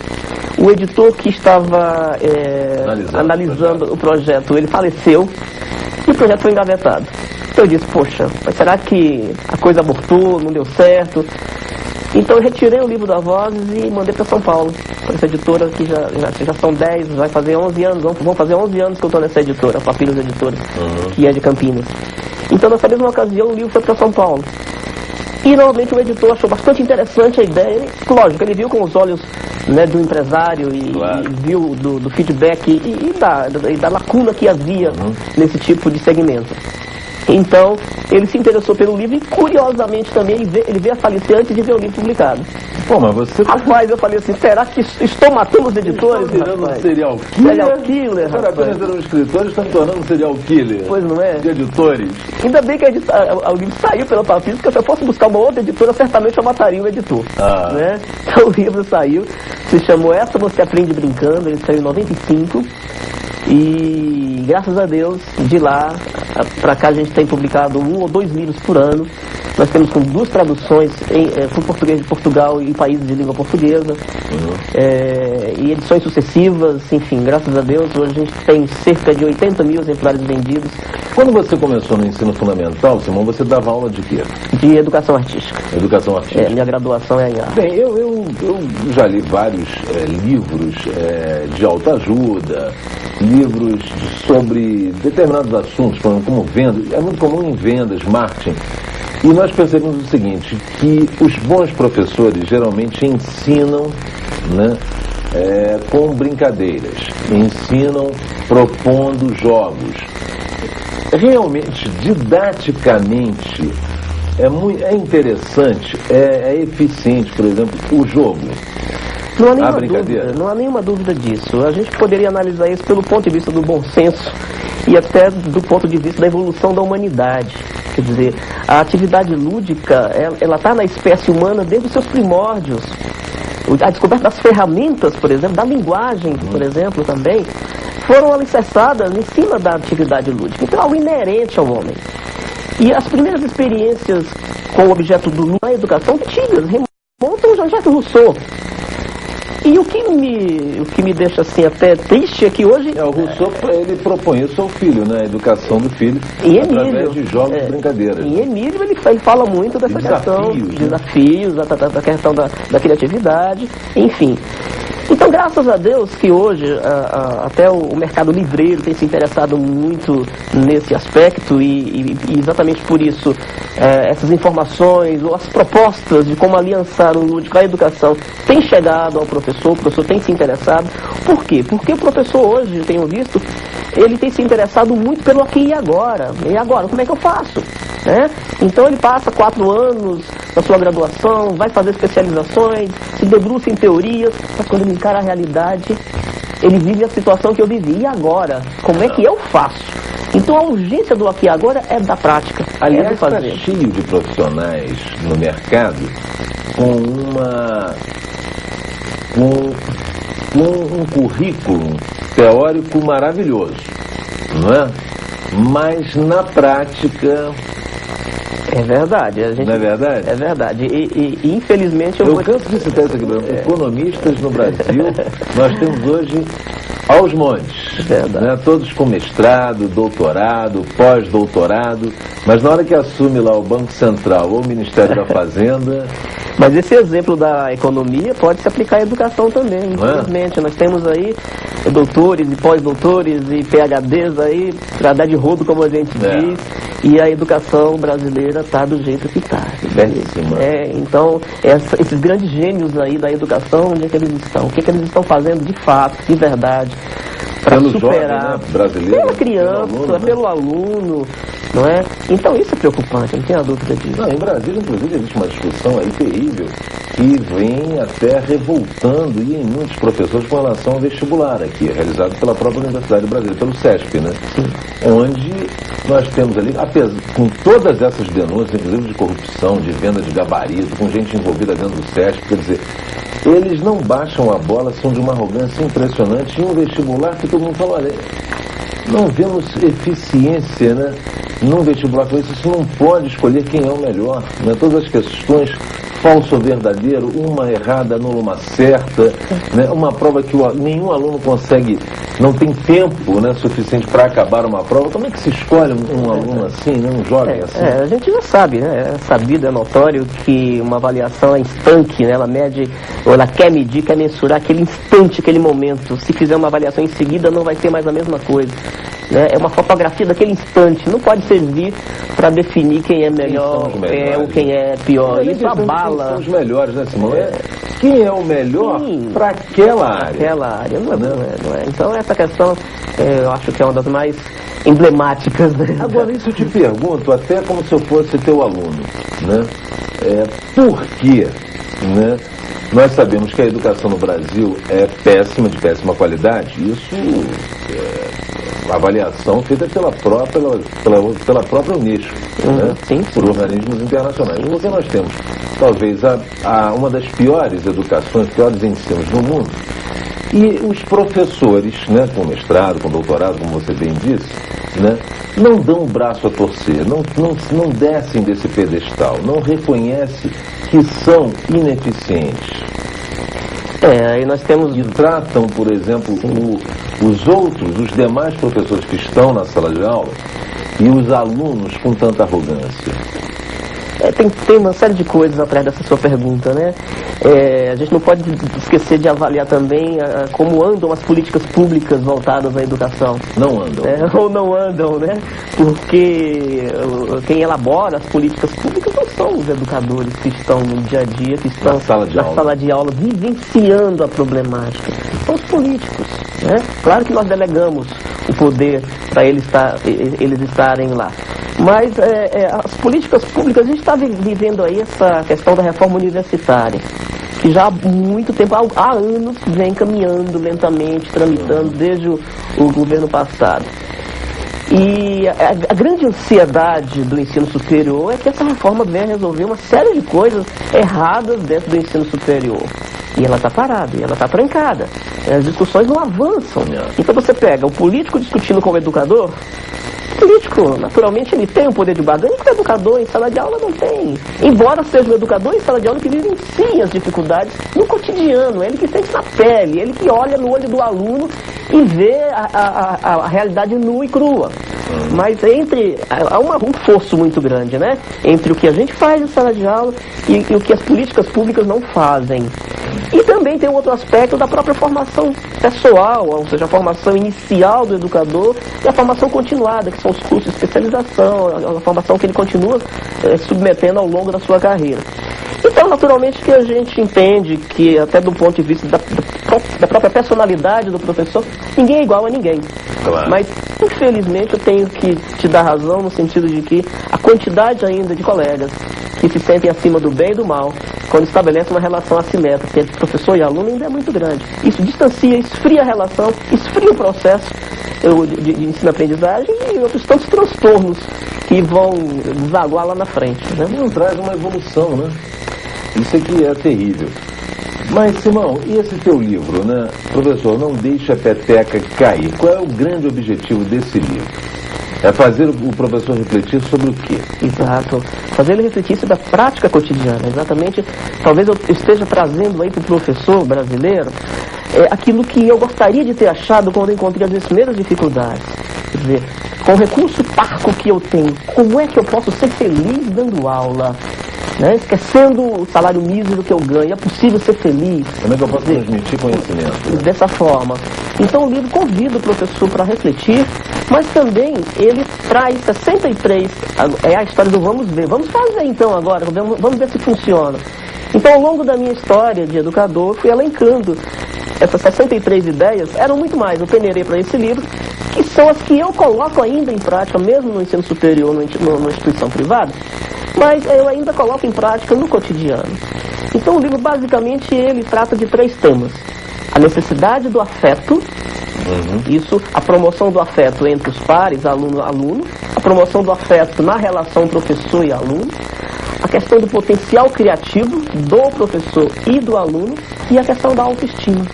O editor que estava analisando o projeto, ele faleceu e o projeto foi engavetado. Então eu disse, poxa, mas será que a coisa abortou, não deu certo? Então eu retirei o livro da Vozes e mandei para São Paulo, para essa editora que já são 10, vai fazer 11 anos, vão fazer 11 anos que eu estou nessa editora, Papiros Editores, que é de Campinas. Então nessa mesma ocasião o livro foi para São Paulo. E normalmente o editor achou bastante interessante a ideia. Lógico, ele viu com os olhos, né, do empresário e viu do feedback e da lacuna que havia nesse tipo de segmento. Então, ele se interessou pelo livro e, curiosamente, também ele veio a falecer antes de ver o livro publicado. Pô, mas você... Rapaz, eu falei assim, será que estou matando os editores? Estão virando um serial killer? Serial killer, rapaz. Apenas eram escritores, estão me tornando um serial killer. Pois não é? De editores. Ainda bem que o livro saiu pela Papiros, porque se eu fosse buscar uma outra editora, certamente eu mataria o editor. Né? Então o livro saiu, se chamou Essa Você Aprende Brincando, ele saiu em 95. E graças a Deus, de lá para cá a gente tem publicado 1 ou 2 livros por ano. Nós temos com 2 traduções para o português de Portugal e países de língua portuguesa, e edições sucessivas, enfim, graças a Deus, hoje a gente tem cerca de 80 mil exemplares vendidos. Quando você começou no ensino fundamental, Simão, você dava aula de quê? De educação artística. Educação artística. Minha graduação é em arte. Bem, eu já li vários livros de autoajuda, livros sobre determinados assuntos, como vendas. É muito comum em vendas, marketing. E nós percebemos o seguinte, que os bons professores geralmente ensinam, né, com brincadeiras, ensinam propondo jogos. Realmente, didaticamente, é interessante, é eficiente, por exemplo, o jogo. Não há nenhuma dúvida disso. A gente poderia analisar isso pelo ponto de vista do bom senso e até do ponto de vista da evolução da humanidade. Quer dizer, a atividade lúdica, ela está na espécie humana desde os seus primórdios. A descoberta das ferramentas, por exemplo, da linguagem, por exemplo, também, foram alicerçadas em cima da atividade lúdica. Então é algo inerente ao homem. E as primeiras experiências com o objeto na educação antigas remontam a Jean-Jacques Rousseau. E o que me deixa assim até triste é que hoje... O Rousseau, ele propõe isso ao filho, né? A educação do filho, através de jogos e brincadeiras. Em Emílio ele fala muito dessa questão, desafios, da questão da criatividade, enfim. Então, graças a Deus que hoje até o mercado livreiro tem se interessado muito nesse aspecto e exatamente por isso essas informações ou as propostas de como aliançar o lúdico à educação têm chegado ao professor, o professor tem se interessado. Por quê? Porque o professor hoje, eu tenho visto, ele tem se interessado muito pelo aqui e agora. E agora, como é que eu faço? Então ele passa 4 anos na sua graduação, vai fazer especializações, se debruça em teorias, mas quando ele encara a realidade, ele vive a situação que eu vivi. E agora? Como é que eu faço? Então a urgência do aqui e agora é da prática. Aliás, está cheio de profissionais no mercado com um currículo teórico maravilhoso, não é? Mas na prática... É verdade. Não é verdade? É verdade. E infelizmente eu canso de citar isso aqui, economistas no Brasil, nós temos hoje aos montes, né? Todos com mestrado, doutorado, pós-doutorado, mas na hora que assume lá o Banco Central ou o Ministério da Fazenda... Mas esse exemplo da economia pode se aplicar à educação também, infelizmente. Nós temos aí doutores e pós-doutores e PhDs aí para dar de rodo, como a gente diz, e a educação brasileira está do jeito que está. Então, esses grandes gênios aí da educação, onde é que eles estão? O que é que eles estão fazendo de fato, de verdade, para superar? Jovem, né? Brasileiro, pela criança, pelo aluno, não é? Então isso é preocupante, não tenho a dúvida disso. Não, em Brasília, inclusive, existe uma discussão aí terrível que vem até revoltando e em muitos professores com relação ao vestibular aqui, realizado pela própria Universidade do Brasil, pelo SESP, né? Sim. Onde nós temos ali, com todas essas denúncias, inclusive de corrupção, de venda de gabarito, com gente envolvida dentro do SESP, quer dizer, eles não baixam a bola, são de uma arrogância impressionante. E um vestibular que todo mundo fala, olha, não vemos eficiência, né? Num vestibular com isso não pode escolher quem é o melhor, né? Todas as questões, falso ou verdadeiro, uma errada anula uma certa, né? Uma prova que nenhum aluno consegue, não tem tempo, né, suficiente para acabar uma prova. Como é que se escolhe um aluno assim, né? Um jovem assim? A gente já sabe, né? É sabido, é notório que uma avaliação é instante, né? Ela mede, ou ela quer medir, quer mensurar aquele instante, aquele momento. Se fizer uma avaliação em seguida, não vai ser mais a mesma coisa. Né? É uma fotografia daquele instante, não pode servir para definir quem é melhor ou quem é pior. Isso abala. Quem são os melhores, né, Simão? Quem é o melhor para aquela área? Aquela área, não é. Então essa questão eu acho que é uma das mais emblemáticas. Né? Agora isso eu te pergunto, até como se eu fosse teu aluno, né? Por quê? Né? Nós sabemos que a educação no Brasil é péssima, de péssima qualidade. Isso a avaliação feita pela própria Unesco, né? Sim. Por organismos internacionais. Porque nós temos, talvez, uma das piores educações, piores ensinos do mundo. E os professores, né, com mestrado, com doutorado, como você bem disse, né, não dão o braço a torcer, não descem desse pedestal, não reconhecem que são ineficientes. Aí nós temos... E tratam, por exemplo, os demais professores que estão na sala de aula e os alunos com tanta arrogância. Tem uma série de coisas atrás dessa sua pergunta, né? A gente não pode esquecer de avaliar também como andam as políticas públicas voltadas à educação. Não andam. Ou não andam, né? Porque quem elabora as políticas públicas não são os educadores que estão no dia a dia, que estão na sala de aula vivenciando a problemática. São os políticos, né? Claro que nós delegamos o poder para eles estarem lá. Mas as políticas públicas, a gente está vivendo aí essa questão da reforma universitária, que já há muito tempo, há anos, vem caminhando lentamente, tramitando desde o governo passado. E a grande ansiedade do ensino superior é que essa reforma venha resolver uma série de coisas erradas dentro do ensino superior. E ela está parada, e ela está trancada. As discussões não avançam. Então você pega o político discutindo com o educador. O político, naturalmente, ele tem o poder de barganha que o educador em sala de aula não tem. Embora seja o educador em sala de aula que vivencia as dificuldades no cotidiano, ele que sente na pele, ele que olha no olho do aluno e vê a realidade nua e crua. Mas há um fosso muito grande, né? Entre o que a gente faz em sala de aula e o que as políticas públicas não fazem. E também tem um outro aspecto da própria formação pessoal, ou seja, a formação inicial do educador e a formação continuada, que são os cursos de especialização, a formação que ele continua submetendo ao longo da sua carreira. Então, naturalmente, que a gente entende que, até do ponto de vista da própria personalidade do professor, ninguém é igual a ninguém. Claro. Mas, infelizmente, eu tenho que te dar razão no sentido de que a quantidade ainda de colegas que se sentem acima do bem e do mal, quando estabelece uma relação assimétrica entre professor e aluno, ainda é muito grande. Isso distancia, esfria a relação, esfria o processo de ensino-aprendizagem e outros tantos transtornos que vão desaguar lá na frente, né? Não traz uma evolução, né? Isso aqui é terrível. Mas, Simão, e esse teu livro, né? Professor, Não Deixe a Peteca Cair. Qual é o grande objetivo desse livro? É fazer o professor refletir sobre o quê? Exato. Fazer ele refletir sobre a prática cotidiana. Exatamente. Talvez eu esteja trazendo aí para o professor brasileiro aquilo que eu gostaria de ter achado quando eu encontrei as minhas primeiras dificuldades. Quer dizer, com o recurso parco que eu tenho, como é que eu posso ser feliz dando aula? Né? Esquecendo o salário mísero que eu ganho, é possível ser feliz. Como é que eu posso transmitir conhecimento? Né? Dessa forma. Então o livro convida o professor para refletir, mas também ele traz 63, é a história do vamos ver. Vamos fazer então agora, vamos ver se funciona. Então ao longo da minha história de educador, fui elencando essas 63 ideias, eram muito mais, eu peneirei para esse livro, que são as que eu coloco ainda em prática, mesmo no ensino superior, numa instituição privada, mas eu ainda coloco em prática no cotidiano. Então o livro basicamente ele trata de 3 temas: a necessidade do afeto, isso, a promoção do afeto entre os pares, aluno-aluno, a promoção do afeto na relação professor e aluno, a questão do potencial criativo do professor e do aluno e a questão da autoestima,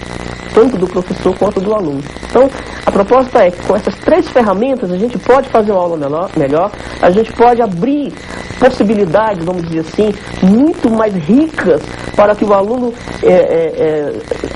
tanto do professor quanto do aluno. Então, a proposta é que com essas 3 ferramentas a gente pode fazer uma aula melhor, a gente pode abrir possibilidades, vamos dizer assim, muito mais ricas para que o aluno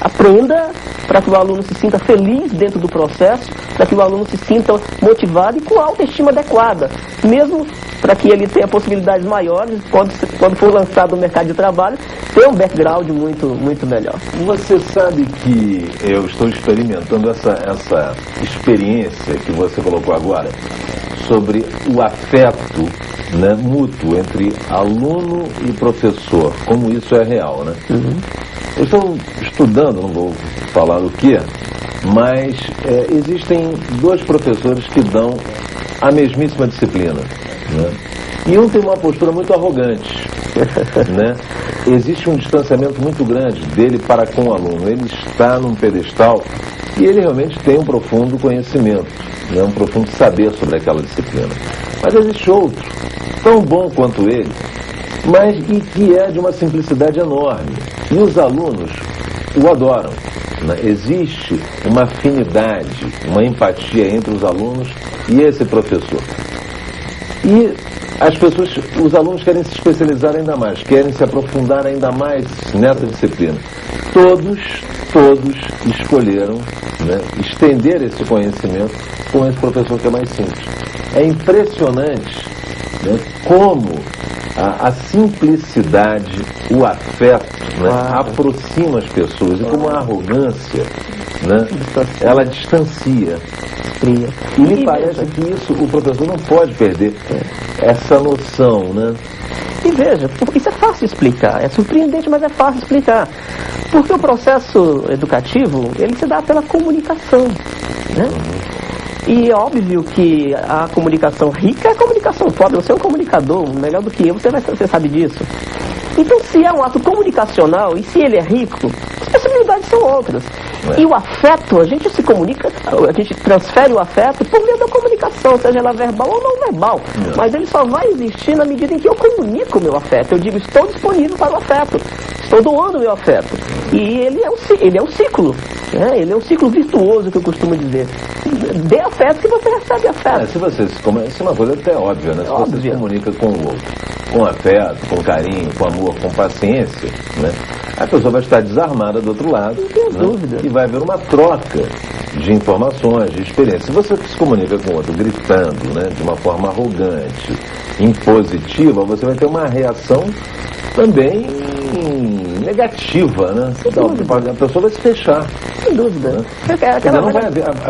aprenda, para que o aluno se sinta feliz dentro do processo, para que o aluno se sinta motivado e com autoestima adequada, mesmo para que ele tenha possibilidades maiores, quando for lançado no mercado de trabalho, ter um background muito melhor. Você sabe que eu estou experimentando essa experiência que você colocou agora, sobre o afeto, né, mútuo entre aluno e professor, como isso é real, né? Eu estou estudando, não vou falar o que, mas existem 2 professores que dão a mesmíssima disciplina, né? E um tem uma postura muito arrogante, né? Existe um distanciamento muito grande dele para com o aluno. Ele está num pedestal e ele realmente tem um profundo conhecimento, né? Um profundo saber sobre aquela disciplina. Mas existe outro, tão bom quanto ele, mas que é de uma simplicidade enorme. E os alunos o adoram, né? Existe uma afinidade, uma empatia entre os alunos e esse professor. E os alunos querem se especializar ainda mais, querem se aprofundar ainda mais nessa disciplina. Todos escolheram, né, estender esse conhecimento com esse professor que é mais simples. É impressionante, né, como a simplicidade, o afeto, né, aproxima as pessoas, e como a arrogância, né, ela distancia. E me parece que isso o professor não pode perder essa noção, né? E veja, isso é fácil explicar, é surpreendente, mas é fácil explicar. Porque o processo educativo, ele se dá pela comunicação, né? E é óbvio que a comunicação rica é a comunicação pobre. Você é um comunicador, melhor do que eu, você sabe disso. Então, se é um ato comunicacional e se ele é rico, as possibilidades são outras. E o afeto, a gente se comunica, a gente transfere o afeto por meio da comunicação, seja ela verbal ou não verbal. Mas ele só vai existir na medida em que eu comunico o meu afeto. Eu digo, estou disponível para o afeto, estou doando o meu afeto. E ele é um ciclo, né? Ele é um ciclo virtuoso, que eu costumo dizer. Dê afeto que você recebe afeto. Isso é uma coisa até óbvia, né? Se você se comunica com o outro, com afeto, com carinho, com amor, com paciência, né? A pessoa vai estar desarmada do outro lado. Não tem dúvida. E vai haver uma troca de informações, de experiência. Se você se comunica com o outro gritando, né, de uma forma arrogante, impositiva, você vai ter uma reação também negativa, né? A pessoa vai se fechar. Sem dúvida. Né?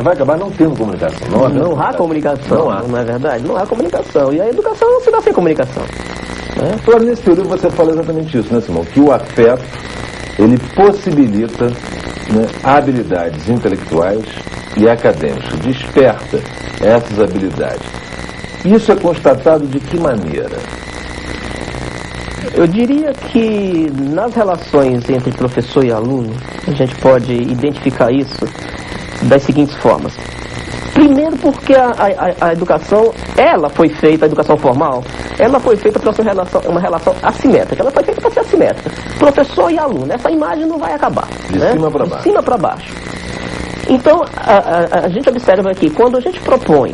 Vai acabar não tendo comunicação. Não há comunicação, não é verdade? Não há comunicação. E a educação não se dá sem comunicação. Agora, nesse período você fala exatamente isso, né, Simão? Que o afeto, ele possibilita, né, habilidades intelectuais e acadêmicas, desperta essas habilidades. Isso é constatado de que maneira? Eu diria que nas relações entre professor e aluno, a gente pode identificar isso das seguintes formas. Primeiro porque a educação, ela foi feita, a educação formal, ela foi feita para ser uma relação assimétrica. Ela foi feita para ser assimétrica. Professor e aluno, essa imagem não vai acabar. De cima para baixo. De cima para baixo. Então, a gente observa aqui, quando a gente propõe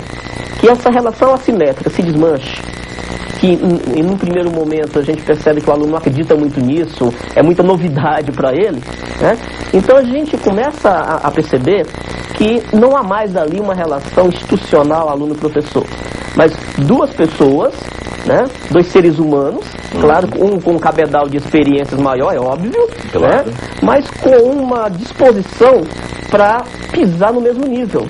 que essa relação assimétrica se desmanche, que em um primeiro momento a gente percebe que o aluno não acredita muito nisso, é muita novidade para ele, né? Então a gente começa a perceber que não há mais ali uma relação institucional aluno-professor, mas duas pessoas, né? Dois seres humanos, claro, um com um cabedal de experiências maior, é óbvio, claro, né? Mas com uma disposição para pisar no mesmo nível.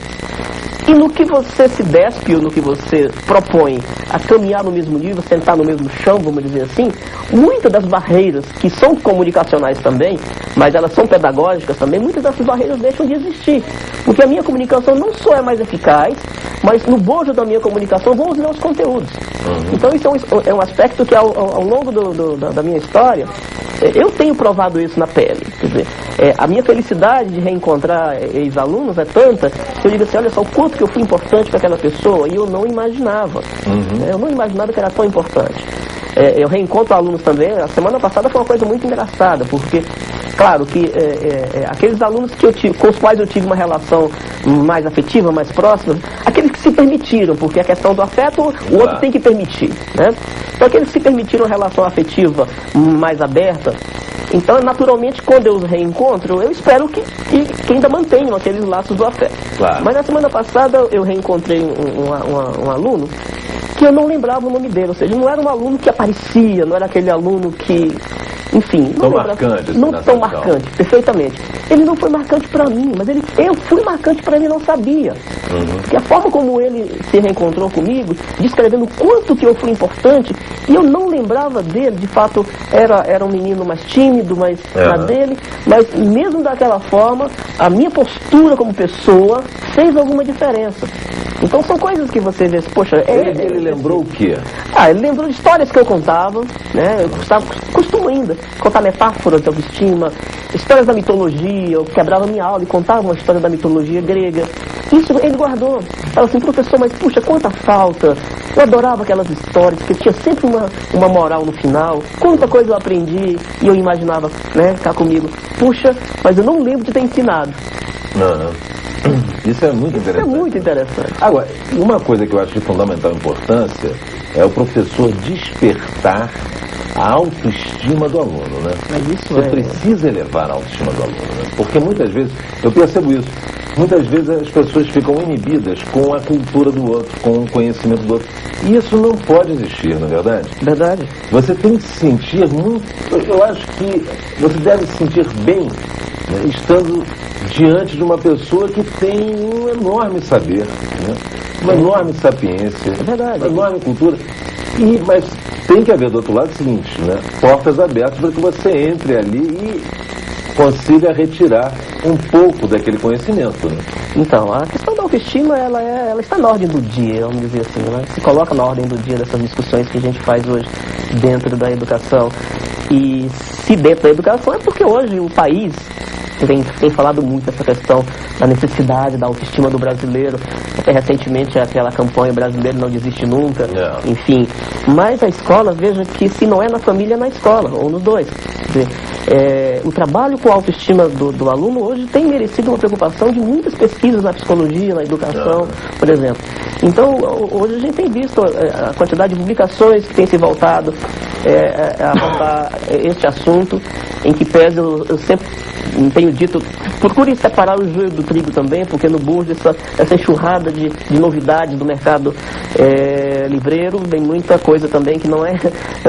E no que você se despe, ou no que você propõe a caminhar no mesmo nível, sentar no mesmo chão, vamos dizer assim, muitas das barreiras que são comunicacionais também, mas elas são pedagógicas também, muitas dessas barreiras deixam de existir. Porque a minha comunicação não só é mais eficaz, mas no bojo da minha comunicação vão os meus conteúdos. Então isso é um aspecto que ao longo da minha história, eu tenho provado isso na pele. Quer dizer, a minha felicidade de reencontrar ex-alunos é tanta que eu digo assim, olha só o quanto que eu fui importante para aquela pessoa, e eu não imaginava. Eu não imaginava que era tão importante. Eu reencontro alunos também. A semana passada foi uma coisa muito engraçada, porque, claro, que aqueles alunos com os quais eu tive uma relação mais afetiva, mais próxima, aqueles que se permitiram, porque a questão do afeto, o outro tem que permitir, né? Então, aqueles que se permitiram uma relação afetiva mais aberta, então, naturalmente, quando eu os reencontro, eu espero que ainda mantenham aqueles laços do afeto. Claro. Mas na semana passada eu reencontrei um aluno que eu não lembrava o nome dele, ou seja, não era um aluno que aparecia, não era aquele aluno que, enfim, tão marcante, não tão marcante, perfeitamente. Ele não foi marcante para mim, mas eu fui marcante para ele, não sabia. Porque a forma como ele se reencontrou comigo, descrevendo o quanto que eu fui importante, e eu não lembrava dele, de fato, era um menino mais tímido, mais na dele, mas mesmo daquela forma, a minha postura como pessoa fez alguma diferença. Então são coisas que você vê, poxa... Ele lembrou o quê? Ele lembrou de histórias que eu contava, né? Eu costumo ainda contar metáforas de autoestima, histórias da mitologia, eu quebrava minha aula e contava uma história da mitologia grega. Isso ele guardou. Fala assim, professor, mas puxa, quanta falta. Eu adorava aquelas histórias, porque tinha sempre uma moral no final. Quanta coisa eu aprendi e eu imaginava, né, ficar comigo. Puxa, mas eu não lembro de ter ensinado. Isso é muito interessante. Isso é muito interessante. Agora, uma coisa que eu acho de fundamental importância é o professor despertar a autoestima do aluno, né? Mas isso Você precisa elevar a autoestima do aluno, né? Porque muitas vezes, eu percebo isso, muitas vezes as pessoas ficam inibidas com a cultura do outro, com o conhecimento do outro. E isso não pode existir, não é verdade? Verdade. Você tem que se sentir muito... Eu acho que você deve se sentir bem, né, estando diante de uma pessoa que tem um enorme saber, né? Uma enorme sapiência, uma enorme cultura. Mas tem que haver do outro lado o seguinte, né? Portas abertas para que você entre ali e consiga retirar um pouco daquele conhecimento, né? Então, a questão da autoestima, ela está na ordem do dia, vamos dizer assim, né? Se coloca na ordem do dia dessas discussões que a gente faz hoje dentro da educação. E se dentro da educação é porque hoje o país tem falado muito essa questão da necessidade da autoestima do brasileiro. Até recentemente aquela campanha Brasileiro Não Desiste Nunca, enfim. Mas a escola, veja que se não é na família, é na escola, ou nos dois. Quer dizer, o trabalho com a autoestima do aluno hoje tem merecido uma preocupação de muitas pesquisas na psicologia, na educação, por exemplo. Então, hoje a gente tem visto a quantidade de publicações que tem se voltado a abordar este assunto, em que pese eu sempre tenho dito, procurem separar o joio do trigo também, porque no bojo essa enxurrada de novidades do mercado livreiro, vem muita coisa também que não é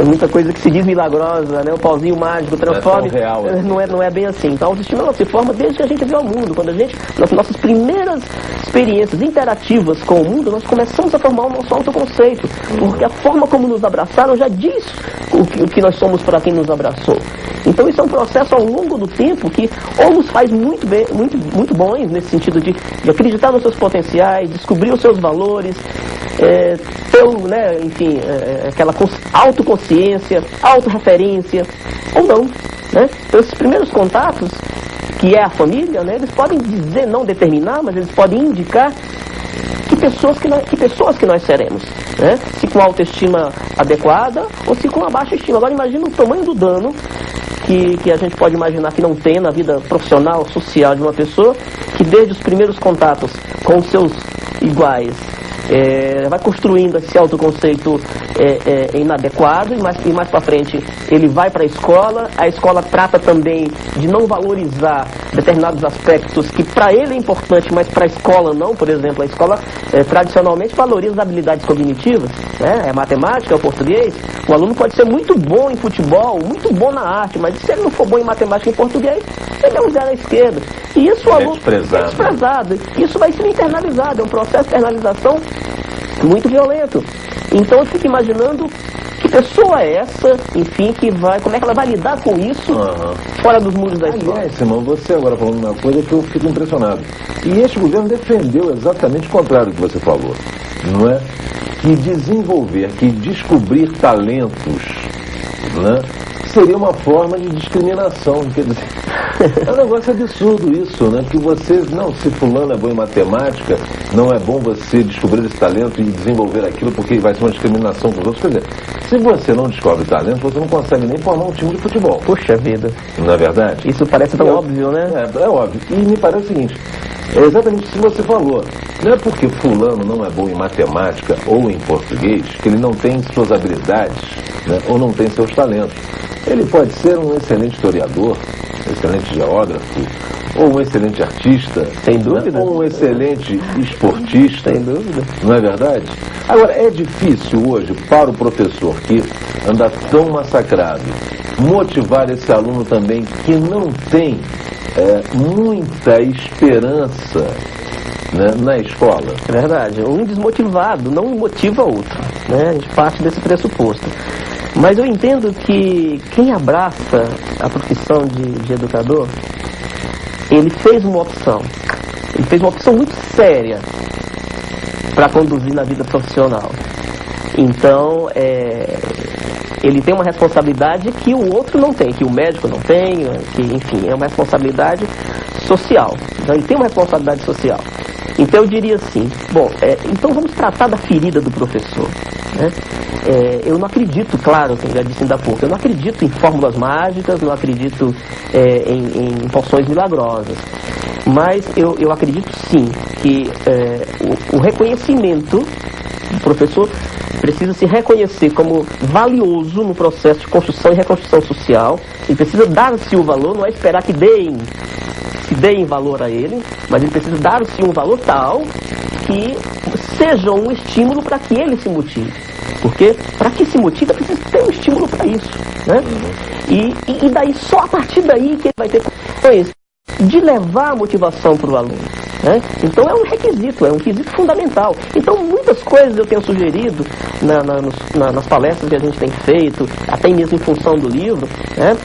muita coisa que se diz milagrosa, né? O pauzinho mágico, transforme, não é bem assim. Então a autoestima ela se forma desde que a gente vê o mundo, quando nas nossas primeiras experiências interativas com o mundo, nós começamos a formar o nosso autoconceito, porque a forma como nos abraçaram já diz o que nós somos para quem nos abraçou. Então isso é um processo ao longo do tempo que ou nos faz muito bem, muito bons nesse sentido de acreditar nos seus potenciais, descobrir os seus valores, ter, né, enfim, aquela autoconsciência, autorreferência, ou não, né? Então esses primeiros contatos, que é a família, né, eles podem dizer, não determinar, mas eles podem indicar que pessoas que nós seremos, né? Se com autoestima adequada ou se com a baixa estima. Agora imagina o tamanho do dano que a gente pode imaginar que não tem na vida profissional, social de uma pessoa, que desde os primeiros contatos com os seus iguais vai construindo esse autoconceito inadequado, e mais para frente ele vai para a escola trata também de não valorizar determinados aspectos que para ele é importante, mas para a escola não. Por exemplo, a escola tradicionalmente valoriza as habilidades cognitivas, né? É matemática, é o português. O aluno pode ser muito bom em futebol, muito bom na arte, mas se ele não for bom em matemática e em português, ele é um zero à esquerda. E isso o aluno é desprezado. Isso vai ser internalizado, é um processo de internalização muito violento. Então eu fico imaginando que pessoa é essa, enfim, como é que ela vai lidar com isso fora dos muros da escola. Aliás, Simão, você agora falando uma coisa que eu fico impressionado. E este governo defendeu exatamente o contrário do que você falou, não é? Que desenvolver, que descobrir talentos, né, seria uma forma de discriminação. Quer dizer, é um negócio absurdo isso, né? Que se fulano é bom em matemática, não é bom você descobrir esse talento e desenvolver aquilo porque vai ser uma discriminação com os outros. Quer dizer, se você não descobre talento, você não consegue nem formar um time de futebol. Puxa vida. Não é verdade? Isso parece tão óbvio, né? É óbvio. E me parece o seguinte, é exatamente isso que você falou. Não é porque fulano não é bom em matemática ou em português que ele não tem suas habilidades, né, ou não tem seus talentos. Ele pode ser um excelente historiador, um excelente geógrafo, ou um excelente artista, sem dúvida, né, ou um excelente esportista, sem dúvida. Não é verdade? Agora, é difícil hoje para o professor que anda tão massacrado motivar esse aluno também que não tem muita esperança, né, na escola. É verdade. Um desmotivado não motiva outro, né? A gente parte desse pressuposto. Mas eu entendo que quem abraça a profissão de educador, ele fez uma opção. Ele fez uma opção muito séria para conduzir na vida profissional. Então, ele tem uma responsabilidade que o outro não tem, que o médico não tem, que, enfim, é uma responsabilidade social. Então, ele tem uma responsabilidade social. Então, eu diria assim, então vamos tratar da ferida do professor, né? Eu não acredito, claro, como já disse ainda há pouco, eu não acredito em fórmulas mágicas, não acredito em poções milagrosas. Mas eu acredito sim que o reconhecimento do professor precisa se reconhecer como valioso no processo de construção e reconstrução social. Ele precisa dar-se o valor, não é esperar que se deem valor a ele, mas ele precisa dar-se um valor tal que seja um estímulo para que ele se motive. Porque para que se motive, precisa ter um estímulo para isso, né? E daí, só a partir daí que ele vai ter condições de levar a motivação para o aluno, né? Então é um requisito fundamental. Então muitas coisas eu tenho sugerido nas palestras que a gente tem feito, até mesmo em função do livro, né?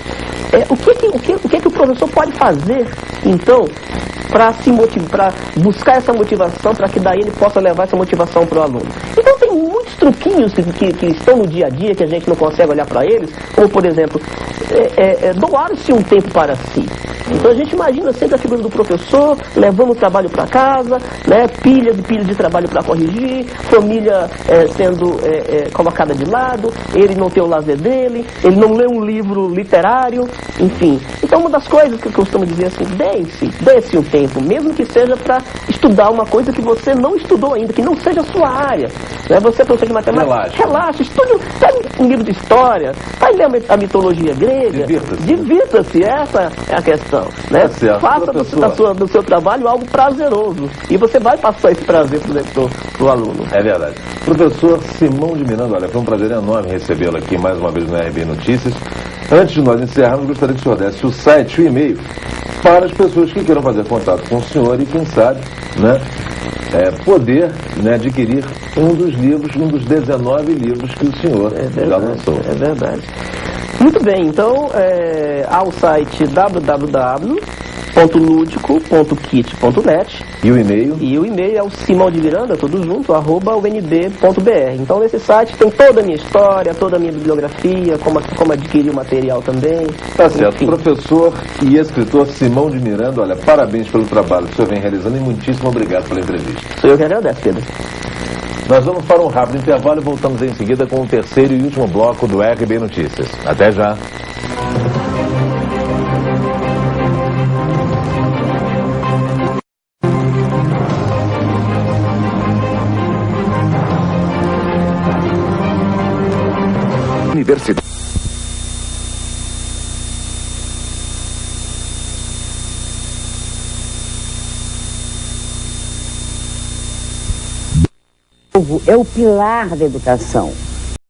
O que o professor pode fazer, então, para se motivar, para buscar essa motivação, para que daí ele possa levar essa motivação para o aluno. Então tem muitos truquinhos que estão no dia a dia, que a gente não consegue olhar para eles, como por exemplo, doar-se um tempo para si. Então a gente imagina sempre a figura do professor levando o trabalho para casa, né, pilha de trabalho para corrigir, família sendo colocada de lado, ele não tem o lazer dele, ele não lê um livro literário, enfim. Então uma das coisas que eu costumo dizer assim, dê-se um tempo, mesmo que seja para estudar uma coisa que você não estudou ainda, que não seja a sua área, né? Você é professor de matemática, relaxa, estude um livro de história, vai ler a mitologia grega, divirta-se, essa é a questão, né? Faça do seu trabalho algo prazeroso, e você vai passar esse prazer para o aluno. É verdade. Professor Simão de Miranda, olha, foi um prazer enorme recebê-lo aqui mais uma vez no RB Notícias. Antes de nós encerrarmos, gostaria que o senhor desse o site, o e-mail, para as pessoas que queiram fazer contato com o senhor e, quem sabe, né, poder, né, adquirir um dos 19 livros que o senhor já lançou. É verdade. Muito bem, então, há o site www.ludico.kit.net. E o e-mail? E o e-mail é o Simão de Miranda, tudo junto, @unb.br. Então, nesse site tem toda a minha história, toda a minha bibliografia, como adquirir o material também. Tá certo. Enfim. Professor e escritor Simão de Miranda, olha, parabéns pelo trabalho que o senhor vem realizando e muitíssimo obrigado pela entrevista. Sou eu que agradeço, Pedro. Nós vamos para um rápido intervalo e voltamos em seguida com o terceiro e último bloco do RB Notícias. Até já. Universidade. É o pilar da educação.